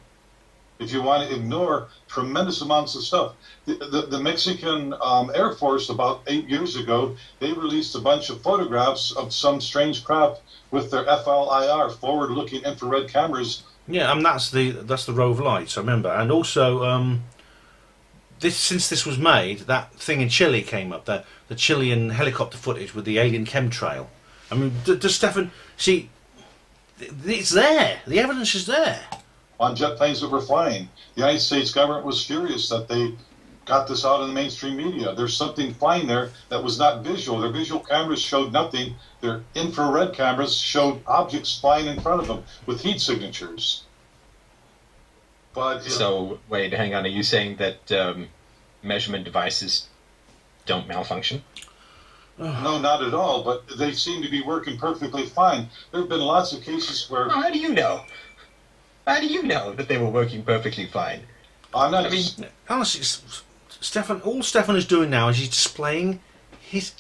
If you want to ignore tremendous amounts of stuff. The Mexican Air Force, about 8 years ago, they released a bunch of photographs of some strange craft with their FLIR, forward-looking infrared cameras. Yeah, and that's the Rove lights, I remember. And also, since this was made, that thing in Chile came up, the Chilean helicopter footage with the alien chemtrail. I mean, does Stefan see? It's there. The evidence is there. On jet planes that were flying. The United States government was furious that they got this out in the mainstream media. There's something flying there that was not visual. Their visual cameras showed nothing. Their infrared cameras showed objects flying in front of them with heat signatures. But So, wait, hang on. Are you saying that measurement devices don't malfunction? no, not at all. But they seem to be working perfectly fine. There have been lots of cases where How do you know? How do you know that they were working perfectly fine? I'm not. I mean, Honestly, Stefan, all Stefan is doing now is he's displaying his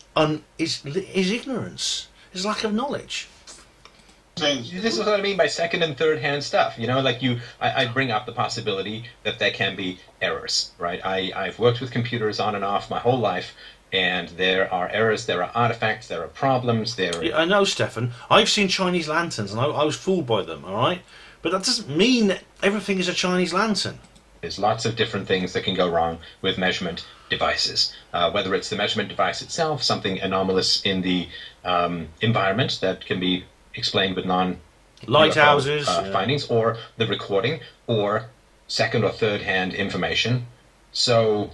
ignorance, his lack of knowledge. saying This is what I mean by second and third hand stuff. You know, like I bring up the possibility that there can be errors, right? I've worked with computers on and off my whole life, and there are errors, there are artifacts, there are problems, Yeah, I know, Stefan. I've seen Chinese lanterns, and I was fooled by them. All right, but that doesn't mean that everything is a Chinese lantern. There's lots of different things that can go wrong with measurement devices. Whether it's the measurement device itself, something anomalous in the environment that can be explained with Lighthouses, findings, or the recording, or second or third hand information. So,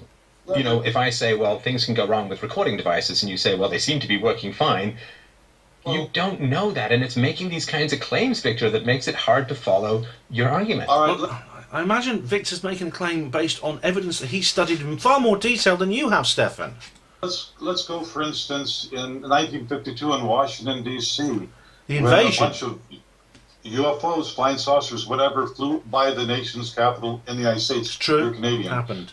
you know, if I say, well, things can go wrong with recording devices, and you say, well, they seem to be working fine, you don't know that, and it's making these kinds of claims, Victor, that makes it hard to follow your argument. all right. Well, I imagine Victor's making a claim based on evidence that he studied in far more detail than you have, Stefan. Let's go, for instance, in 1952 in Washington, D.C. The when a invasion. bunch of UFOs, flying saucers, whatever, flew by the nation's capital in the United States. It's true. They're Canadian. Happened.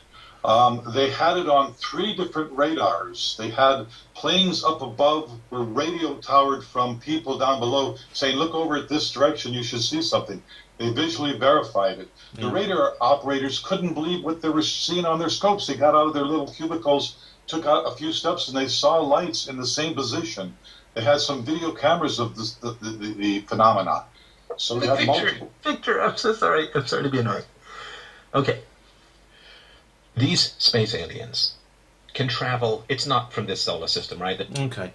They had it on 3 different radars. They had planes up above were radio towered from people down below saying, look over at this direction, you should see something. They visually verified it. The radar operators couldn't believe what they were seeing on their scopes. They got out of their little cubicles, took out a few steps, and they saw lights in the same position. They had some video cameras of the phenomena. So we had multiple. Victor, I'm so sorry. I'm sorry to be annoying. Okay. These space aliens can travel. It's not from this solar system, right? Okay.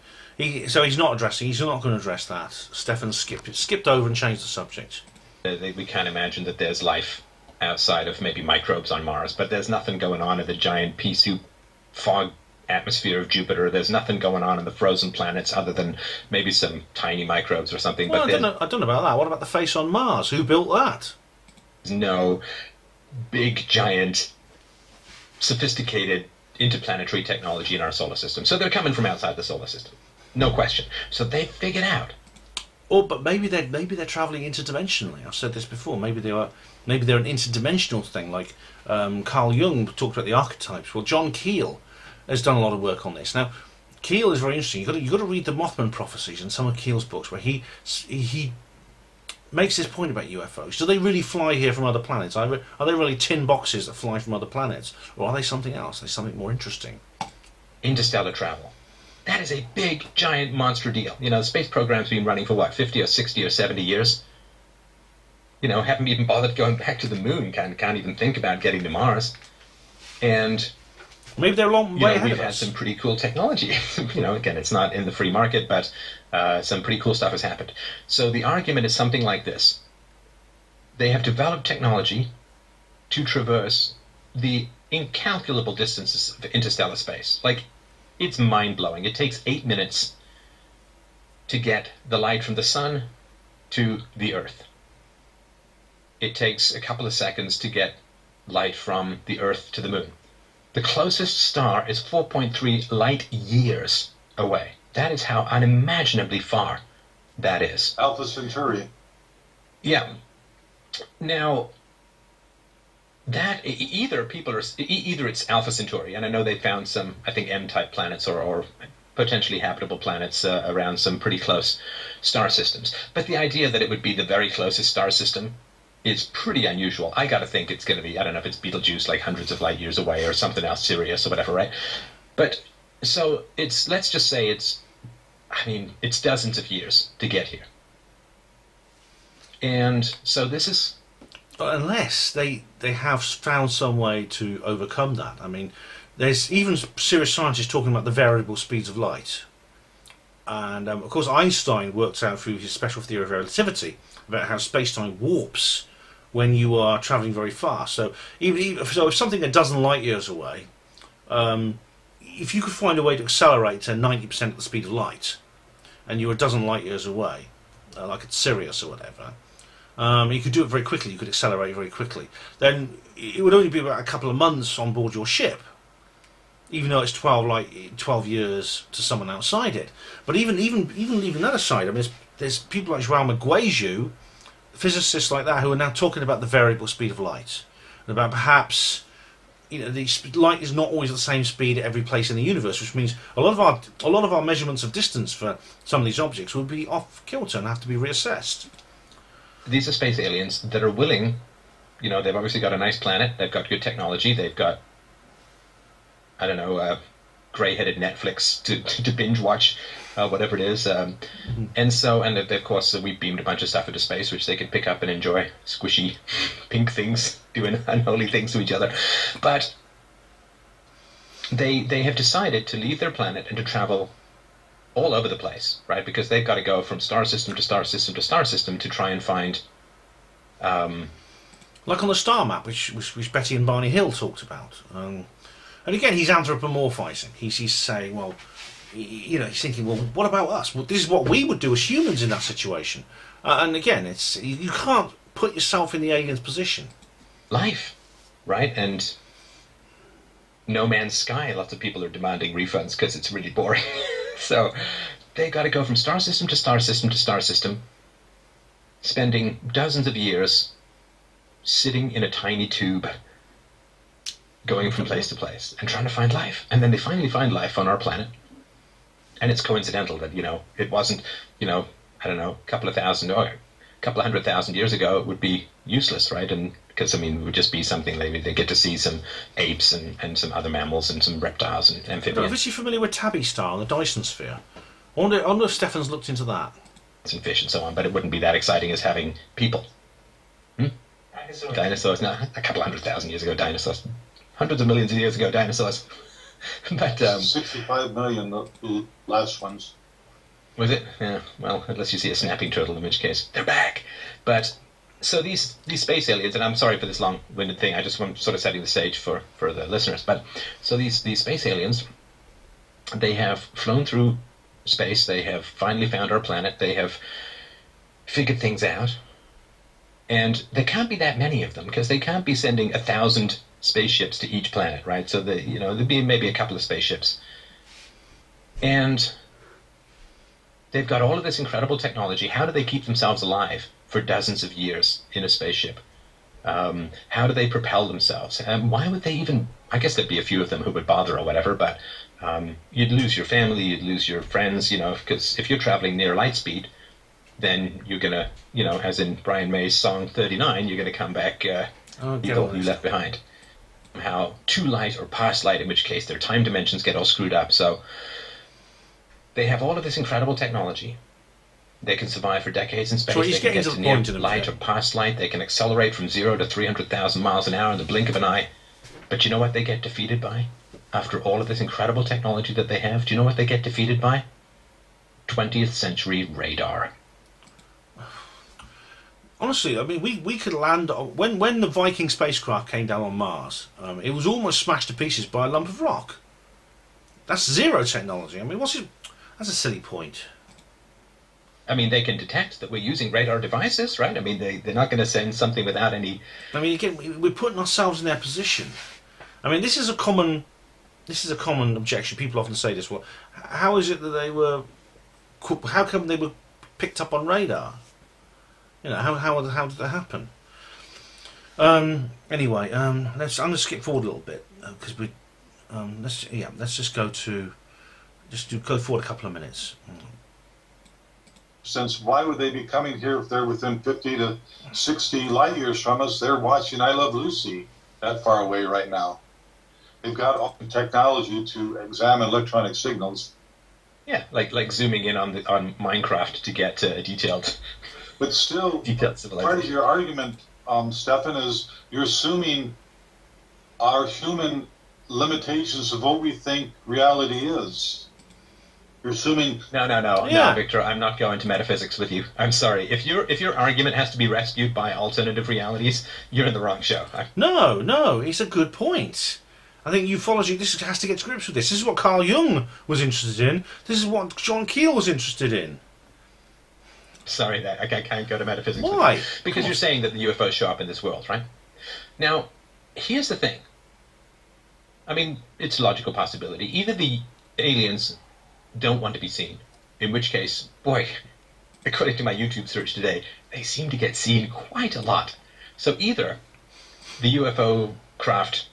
So he's not going to address that. Stefan skipped over and changed the subject. We can't imagine that there's life outside of maybe microbes on Mars, but there's nothing going on in the giant pea soup fog atmosphere of Jupiter. There's nothing going on in the frozen planets other than maybe some tiny microbes or something. Well, but I don't know about that. What about the face on Mars? Who built that? there's no big, giant, sophisticated interplanetary technology in our solar system. So they're coming from outside the solar system. No question. So they figured out. Oh, but maybe they're travelling interdimensionally. I've said this before. Maybe they're an interdimensional thing, like Carl Jung talked about the archetypes. Well, John Keel has done a lot of work on this. Now, Keel is very interesting. You've got to read the Mothman prophecies and some of Keel's books, where he makes this point about UFOs. Do they really fly here from other planets? Are they really tin boxes that fly from other planets, or are they something else? Are they something more interesting? Interstellar travel. That is a big, giant, monster deal. You know, the space program's been running for, what, 50 or 60 or 70 years? You know, haven't even bothered going back to the moon. Can't even think about getting to Mars. And Maybe they're a long way ahead we've of had us. some pretty cool technology. You know, again, it's not in the free market, but some pretty cool stuff has happened. So the argument is something like this. They have developed technology to traverse the incalculable distances of interstellar space. Like, it's mind-blowing. It takes 8 minutes to get the light from the sun to the Earth. It takes a couple of seconds to get light from the Earth to the moon. The closest star is 4.3 light years away. That is how unimaginably far that is. Alpha Centauri. Yeah. Now, that either it's Alpha Centauri, and I know they found some, I think, M-type planets or potentially habitable planets around some pretty close star systems. But the idea that it would be the very closest star system is pretty unusual. I got to think it's going to be, I don't know if it's Betelgeuse, like hundreds of light years away, or something else, Sirius or whatever, right? But so let's just say it's dozens of years to get here. And so this is... Unless they have found some way to overcome that. I mean, there's even serious scientists talking about the variable speeds of light. And, of course, Einstein worked out through his special theory of relativity about how space-time warps when you are travelling very fast. So, if something a dozen light years away, if you could find a way to accelerate to 90% of the speed of light, and you're a dozen light years away, like at Sirius or whatever, you could do it very quickly. You could accelerate very quickly. Then it would only be about a couple of months on board your ship, even though it's 12 years to someone outside it. But even leaving that aside, I mean, there's people like João Maguijo, physicists like that, who are now talking about the variable speed of light, and about perhaps, the light is not always at the same speed at every place in the universe, which means a lot of our measurements of distance for some of these objects would be off kilter and have to be reassessed. These are space aliens that are willing, they've obviously got a nice planet, they've got good technology, they've got, I don't know, grey-headed Netflix to binge watch, whatever it is. And of course, we beamed a bunch of stuff into space, which they could pick up and enjoy. Squishy pink things doing unholy things to each other. But they have decided to leave their planet and to travel all over the place, right? Because they've got to go from star system to star system to star system to try and find... like on the star map, which Betty and Barney Hill talked about. And again, he's anthropomorphizing. He's saying, well, he's thinking, well, what about us? Well, this is what we would do as humans in that situation. And again, you can't put yourself in the alien's position. Life, right? And No Man's Sky, lots of people are demanding refunds because it's really boring. So they got to go from star system to star system to star system, spending dozens of years sitting in a tiny tube, going from place to place and trying to find life. And then they finally find life on our planet. And it's coincidental that, it wasn't, I don't know, a couple of 100,000 years ago, it would be useless, right? And because, it would just be something they get to see some apes and some other mammals and some reptiles and amphibians. Is he familiar with Tabby Star and the Dyson Sphere? I wonder if Stefan's looked into that. And fish and so on, but it wouldn't be that exciting as having people. Dinosaurs, no, a couple 100,000 years ago, dinosaurs. Hundreds of millions of years ago, dinosaurs. But 65 million, the last ones. Was it? Yeah. Well, unless you see a snapping turtle, in which case they're back. But so these space aliens, and I'm sorry for this long-winded thing. I just want sort of setting the stage for the listeners. But so these space aliens, they have flown through space. They have finally found our planet. They have figured things out, and there can't be that many of them because they can't be sending 1,000 spaceships to each planet, right? So there'd be maybe a couple of spaceships, and they've got all of this incredible technology. How do they keep themselves alive for dozens of years in a spaceship? How do they propel themselves? Why would they even... I guess there'd be a few of them who would bother or whatever, but you'd lose your family, you'd lose your friends, because if you're traveling near light speed, then you're going to, as in Brian May's song 39, you're going to come back evil, you left behind. How too light or past light, in which case their time dimensions get all screwed up. So they have all of this incredible technology. They can survive for decades in space. So they can get to near light or past light. They can accelerate from 0 to 300,000 miles an hour in the blink of an eye. But you know what they get defeated by? After all of this incredible technology that they have, do you know what they get defeated by? 20th century radar. Honestly, we could land... When the Viking spacecraft came down on Mars, it was almost smashed to pieces by a lump of rock. That's zero technology. That's a silly point. They can detect that we're using radar devices, right? They're not going to send something without any... Again, we're putting ourselves in their position. I mean, this is a common objection. People often say this. Well, how is it that they were? How come they were picked up on radar? You know, how did that happen? Anyway, I'm going to skip forward a little bit because let's just go forward a couple of minutes. Since why would they be coming here if they're within 50 to 60 light years from us? They're watching I Love Lucy that far away right now. They've got all the technology to examine electronic signals. Yeah, like zooming in on Minecraft to get detailed. But still, detailed civilization. Part of your argument, Stefan, is you're assuming our human limitations of what we think reality is. You're assuming... No, Victor, I'm not going to metaphysics with you. I'm sorry. If your argument has to be rescued by alternative realities, you're in the wrong show. No, it's a good point. I think ufology, this has to get to grips with this. This is what Carl Jung was interested in. This is what John Keel was interested in. Sorry, I can't go to metaphysics. Why? With you. Because you're saying that the UFOs show up in this world, right? Now, here's the thing. I mean, it's a logical possibility. Either the aliens don't want to be seen, in which case, boy, according to my YouTube search today, they seem to get seen quite a lot. So either the UFO craft...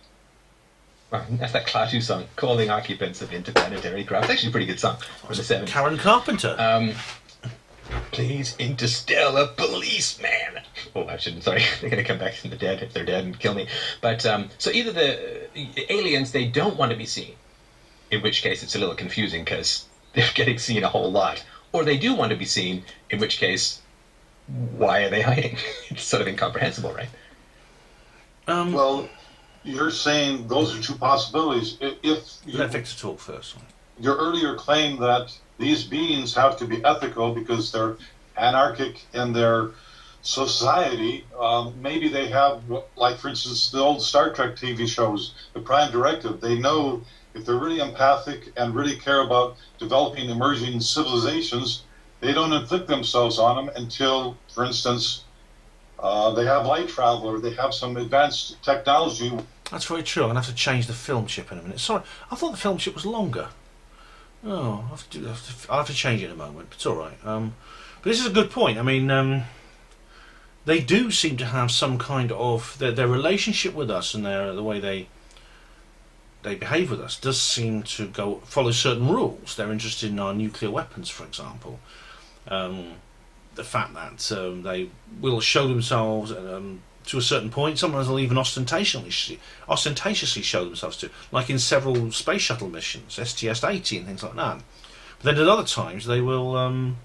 That's that Klaatu song, Calling Occupants of Interplanetary Craft. It's actually a pretty good song from the 70s. Karen Carpenter. Please, interstellar policeman. Oh, I shouldn't. Sorry, they're going to come back from the dead if they're dead and kill me. But so either the aliens, they don't want to be seen, in which case it's a little confusing because they're getting seen a whole lot, or they do want to be seen, in which case, why are they hiding? It's sort of incomprehensible, right? Well, you're saying those are two possibilities. Let Victor talk first. Your earlier claim that these beings have to be ethical because they're anarchic in their society. Maybe they have, like for instance, the old Star Trek TV shows, the Prime Directive. They know if they're really empathic and really care about developing emerging civilizations, they don't inflict themselves on them until, for instance, they have light travel or they have some advanced technology. That's very true. I'm going to have to change the film chip in a minute. Sorry, I thought the film chip was longer. Oh, I'll have to change it in a moment. It's all right. But this is a good point. I mean, they do seem to have some kind of their relationship with us and the way they behave with us does seem to follow certain rules. They're interested in our nuclear weapons, for example. The fact that they will show themselves to a certain point. Sometimes they'll even ostentatiously show themselves to, like in several space shuttle missions, STS-80 and things like that. But then at other times they will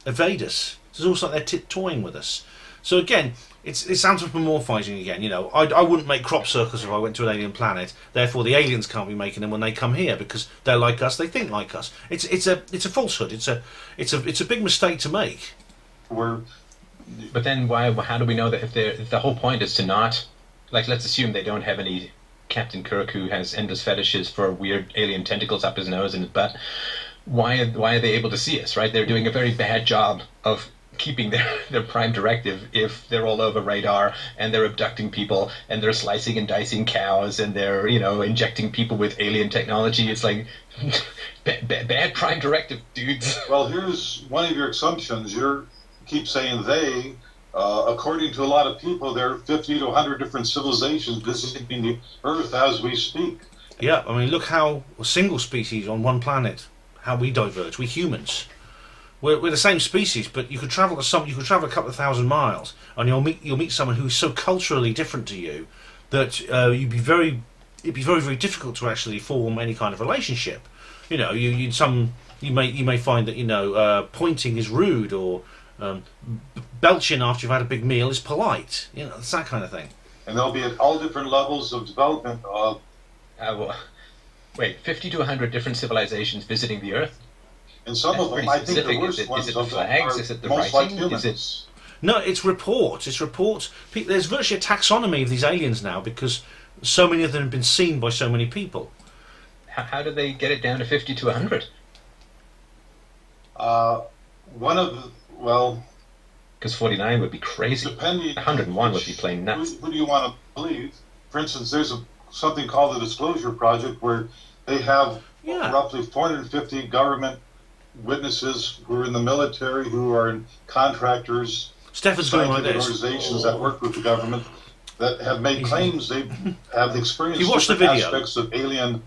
evade us. It's almost like they're toying with us. So again, it's anthropomorphizing again. You know, I wouldn't make crop circles if I went to an alien planet. Therefore, the aliens can't be making them when they come here because they're like us. They think like us. It's a falsehood. It's a big mistake to make. But then how do we know that if the whole point is to not, like, let's assume they don't have any Captain Kirk who has endless fetishes for weird alien tentacles up his nose and his butt, why are they able to see us, right? They're doing a very bad job of keeping their prime directive if they're all over radar and they're abducting people and they're slicing and dicing cows and they're, injecting people with alien technology. It's like bad prime directive, dudes. Well, here's one of your assumptions. You keep saying they. According to a lot of people, there are 50 to 100 different civilizations visiting the Earth as we speak. Yeah, I mean, look how a single species on one planet, how we diverge. We humans, we're the same species, but you could travel a couple of thousand miles, and you'll meet someone who's so culturally different to you that it'd be very, very difficult to actually form any kind of relationship. You know, you may find that pointing is rude or belching after you've had a big meal is polite. You know, it's that kind of thing. And they'll be at all different levels of development. Wait, 50 to 100 different civilizations visiting the Earth? And some of them, I think the worst ones of them are most like humans. No, it's reports. There's virtually a taxonomy of these aliens now because so many of them have been seen by so many people. How do they get it down to 50 to 100? Because 49 would be crazy. 101 would be plain nuts. Who do you want to believe? For instance, there's a something called the Disclosure Project, where they have Yeah. roughly 450 government witnesses who are in the military, who are in contractors, Stefan's going like scientific this. organizations that work with the government, that have made claims they have experienced You watch the different video. aspects of alien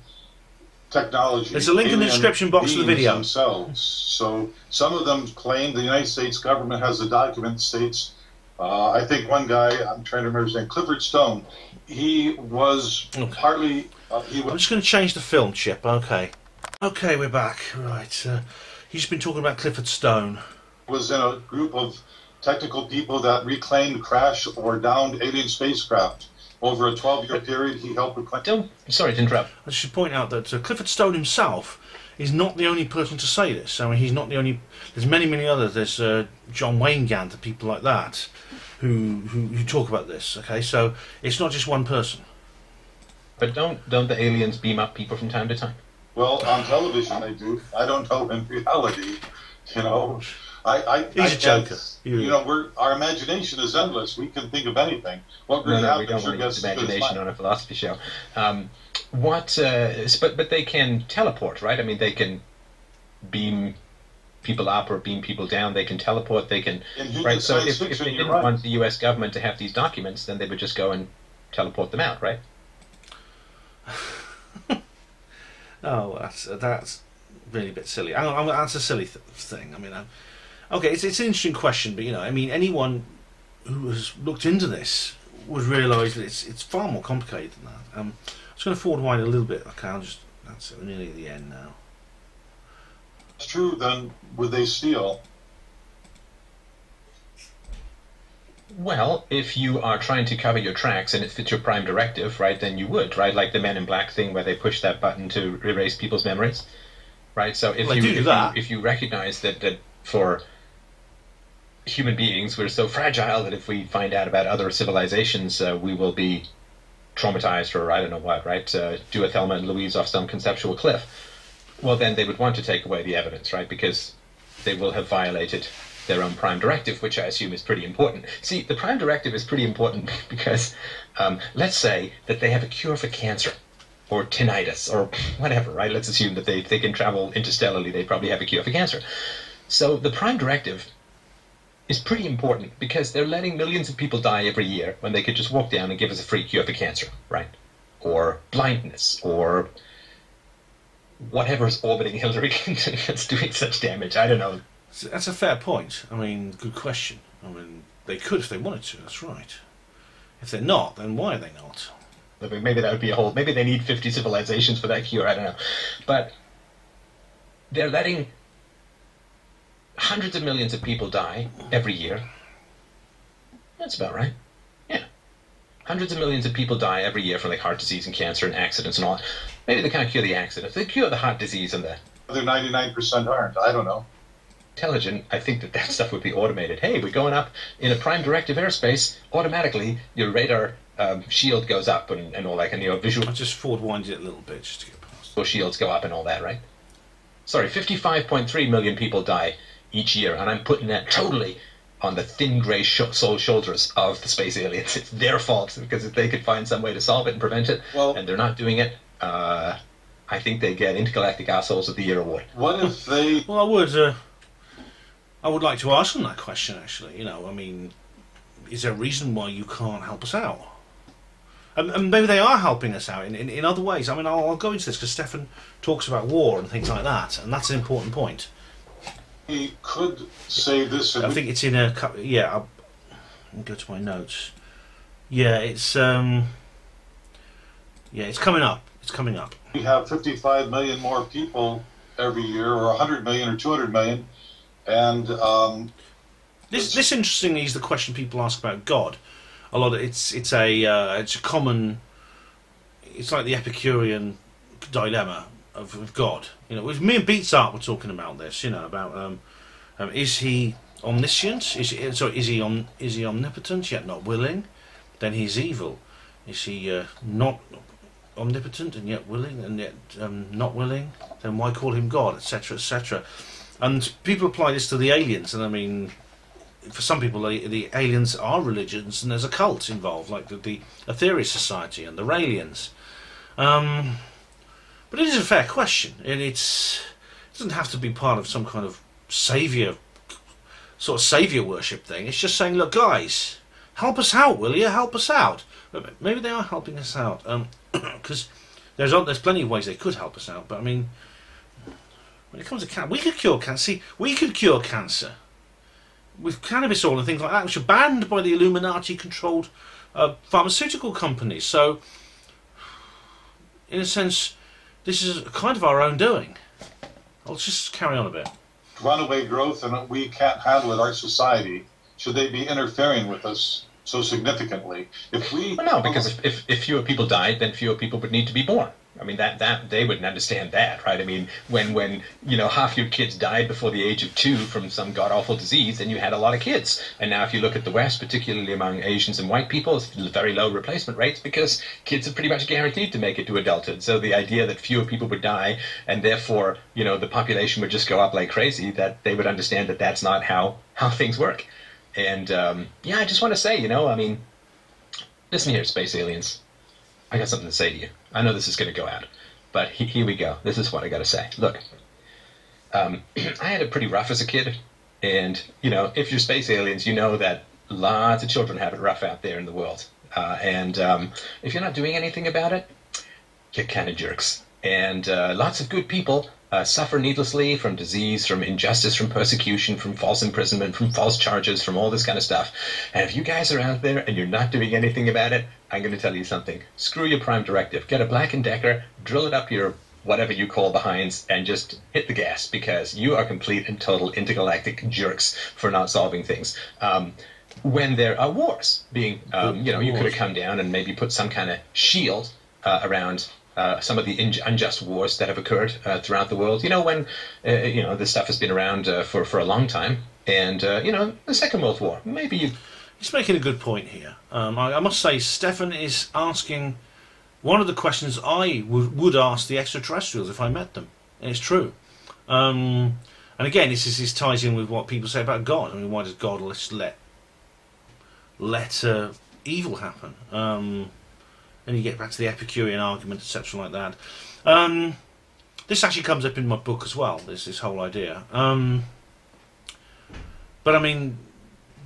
technology. There's a link in the alien description box of the beings video. themselves. So some of them claim the United States government has a document that states, I think one guy, I'm trying to remember his name, Clifford Stone, he was partly... I'm just going to change the film, Chip. Okay. Okay, we're back. Right. He's been talking about Clifford Stone. was in a group of technical people that reclaimed crashed or downed alien spacecraft. Over a 12-year period, he helped reclaim... Sorry to interrupt. I should point out that Clifford Stone himself is not the only person to say this. I mean, he's not the only... There's many, many others. There's John Wayne Gant and people like that who talk about this, okay? So it's not just one person. But don't the aliens beam up people from time to time? Well, on television they do. I don't know in reality, you know. He's a joker. You know, our imagination is endless. We can think of anything. What really No, we happens? don't want to use imagination on a philosophy show. But they can teleport, right? I mean, they can beam people up or beam people down. They can teleport. They can. Right. So if they didn't want the U.S. government to have these documents, then they would just go and teleport them out, right? Oh, that's really a bit silly. That's a silly thing. I mean, okay, it's an interesting question, but I mean, anyone who has looked into this would realise that it's far more complicated than that. I'm just going to forward wind a little bit. Okay, that's nearly the end now. It's true. Then would they steal? Well, if you are trying to cover your tracks and it fits your prime directive, right, then you would, right? Like the Men in Black thing where they push that button to erase people's memories, right? So if you recognize that for human beings we're so fragile that if we find out about other civilizations we will be traumatized or I don't know what, right? Do a Thelma and Louise off some conceptual cliff. Well, then they would want to take away the evidence, right? Because they will have violated their own prime directive, which I assume is pretty important. See, the prime directive is pretty important because let's say that they have a cure for cancer or tinnitus or whatever, right? Let's assume that they can travel interstellarly. They probably have a cure for cancer. So the prime directive is pretty important because they're letting millions of people die every year when they could just walk down and give us a free cure for cancer, right? Or blindness or whatever's orbiting Hillary Clinton that's doing such damage. I don't know. That's a fair point. I mean, good question. I mean, they could if they wanted to, that's right. If they're not, then why are they not? I mean, maybe that would be a whole... Maybe they need 50 civilizations for that cure, I don't know. But they're letting hundreds of millions of people die every year. That's about right. Yeah. Hundreds of millions of people die every year from like heart disease and cancer and accidents and all. Maybe they can't cure the accidents. They cure the heart disease and the... Other 99% aren't. I don't know. Intelligent, I think that stuff would be automated. Hey, we're going up in a prime directive airspace. Automatically, your radar shield goes up and all that, and your visual... I just forward-winded it a little bit just to get past. Your shields go up and all that, right? Sorry, 55.3 million people die each year, and I'm putting that totally on the thin grey soul shoulders of the space aliens. It's their fault, because if they could find some way to solve it and prevent it, and they're not doing it, I think they get Intergalactic Assholes of the Year award. What if they... Well, I would like to ask them that question, actually. I mean, is there a reason why you can't help us out? And maybe they are helping us out in other ways. I mean, I'll go into this because Stefan talks about war and things like that, and that's an important point. He could say this... I think it's in a... Yeah, I'll go to my notes. Yeah, it's coming up. It's coming up. We have 55 million more people every year, or 100 million or 200 million. And this interestingly is the question people ask about God. A lot of it's a common. It's like the Epicurean dilemma of God. With me and Beats Art, we're talking about this. About is he omniscient? Is he omnipotent yet not willing? Then he's evil. Is he not omnipotent and yet willing and yet not willing? Then why call him God, etc., etc. And people apply this to the aliens, and I mean, for some people, the aliens are religions, and there's a cult involved, like the Aetherius Society and the Raelians. But it is a fair question, and it doesn't have to be part of some kind of saviour worship thing. It's just saying, look, guys, help us out, will you? Help us out. Maybe they are helping us out, because there's plenty of ways they could help us out. But I mean, when it comes to cancer, we could cure cancer. See, we could cure cancer with cannabis oil and things like that, which are banned by the Illuminati-controlled pharmaceutical companies. So, in a sense, this is kind of our own doing. I'll just carry on a bit. Runaway growth, and we can't handle it, our society. Should they be interfering with us so significantly? Well, no, because if fewer people died, then fewer people would need to be born. I mean, that they wouldn't understand that, right? I mean, when half your kids died before the age of 2 from some god-awful disease, then you had a lot of kids. And now if you look at the West, particularly among Asians and white people, it's very low replacement rates because kids are pretty much guaranteed to make it to adulthood. So the idea that fewer people would die and therefore, the population would just go up like crazy, that they would understand that that's not how things work. And, I just want to say, I mean, listen here, space aliens. I got something to say to you. I know this is going to go out, but here we go. This is what I got to say. Look, I had it pretty rough as a kid, and, if you're space aliens, you know that lots of children have it rough out there in the world. And if you're not doing anything about it, you're kind of jerks. And lots of good people suffer needlessly from disease, from injustice, from persecution, from false imprisonment, from false charges, from all this kind of stuff. And if you guys are out there and you're not doing anything about it, I'm going to tell you something. Screw your Prime Directive. Get a Black & Decker, drill it up your whatever you call behinds, and just hit the gas, because you are complete and total intergalactic jerks for not solving things. When there are wars being, you could have come down and maybe put some kind of shield around some of the unjust wars that have occurred throughout the world. When this stuff has been around for a long time, and the Second World War. Maybe He's making a good point here. I must say, Stefan is asking one of the questions I would ask the extraterrestrials if I met them. And it's true. And again, this ties in with what people say about God. I mean, why does God let evil happen? And you get back to the Epicurean argument, etc., like that. This actually comes up in my book as well, this whole idea. But I mean,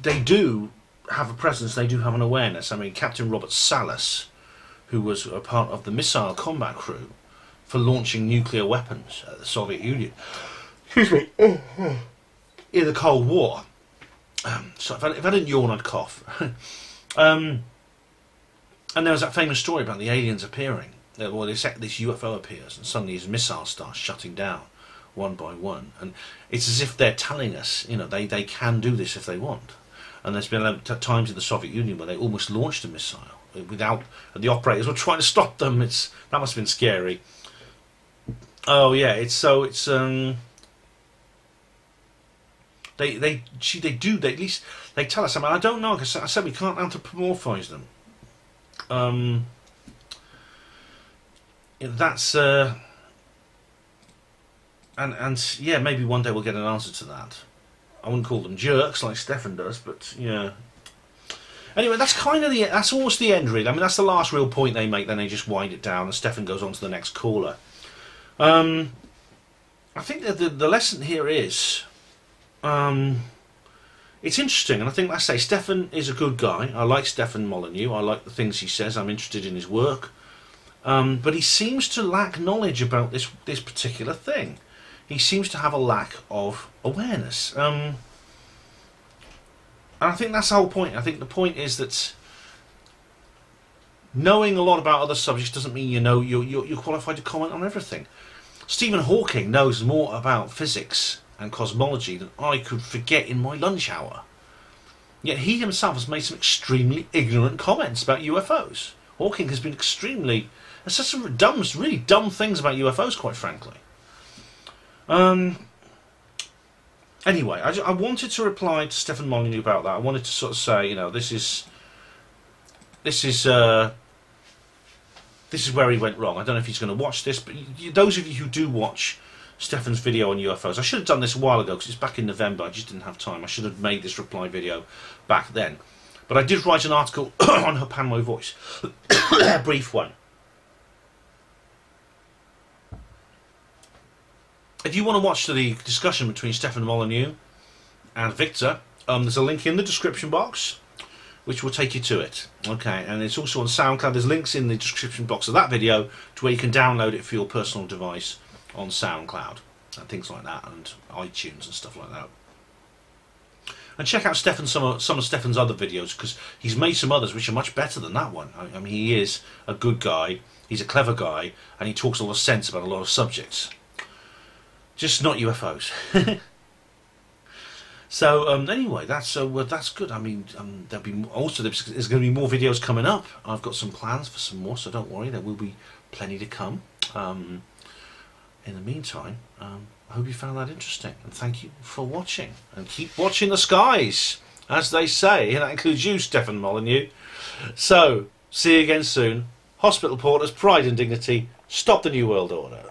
they do have a presence, they do have an awareness. I mean, Captain Robert Salas, who was a part of the missile combat crew for launching nuclear weapons at the Soviet Union, excuse me, in the Cold War. So if I didn't yawn, I'd cough. And there was that famous story about the aliens appearing. Well, this UFO appears, and suddenly his missile starts shutting down one by one. And it's as if they're telling us, they can do this if they want. And there's been times in the Soviet Union where they almost launched a missile without, and the operators were trying to stop them. That must have been scary. Oh yeah, they at least they tell us. I mean, I don't know, because I said we can't anthropomorphise them. That's and yeah, maybe one day we'll get an answer to that. I wouldn't call them jerks like Stefan does, but yeah. Anyway, that's almost the end, really. I mean, that's the last real point they make. Then they just wind it down, and Stefan goes on to the next caller. I think that the lesson here is, it's interesting, and I think, like I say, Stefan is a good guy. I like Stefan Molyneux. I like the things he says. I'm interested in his work. But he seems to lack knowledge about this particular thing. He seems to have a lack of awareness. And I think that's the whole point. I think the point is that knowing a lot about other subjects doesn't mean you're qualified to comment on everything. Stephen Hawking knows more about physics and cosmology than I could forget in my lunch hour. Yet he himself has made some extremely ignorant comments about UFOs. Hawking has been said some really dumb things about UFOs, quite frankly. Anyway, I wanted to reply to Stefan Molyneux about that. I wanted to sort of say, this is where he went wrong. I don't know if he's going to watch this, but those of you who do watch Stefan's video on UFOs, I should have done this a while ago because it's back in November. I just didn't have time. I should have made this reply video back then. But I did write an article on Her Pan My Voice, a brief one. if you want to watch the discussion between Stefan Molyneux and Victor, there's a link in the description box which will take you to it. Okay, and it's also on SoundCloud. There's links in the description box of that video to where you can download it for your personal device on SoundCloud and things like that, and iTunes and stuff like that. And check out some of Stefan's other videos, because he's made some others which are much better than that one. I mean, he is a good guy, he's a clever guy, and he talks a lot of sense about a lot of subjects. Just not UFOs. So anyway, that's good. I mean, there'll be also there's going to be more videos coming up. I've got some plans for some more, so don't worry. There will be plenty to come. In the meantime, I hope you found that interesting, and thank you for watching. And keep watching the skies, as they say, and that includes you, Stefan Molyneux. So, see you again soon. Hospital Porters, pride and dignity. Stop the New World Order.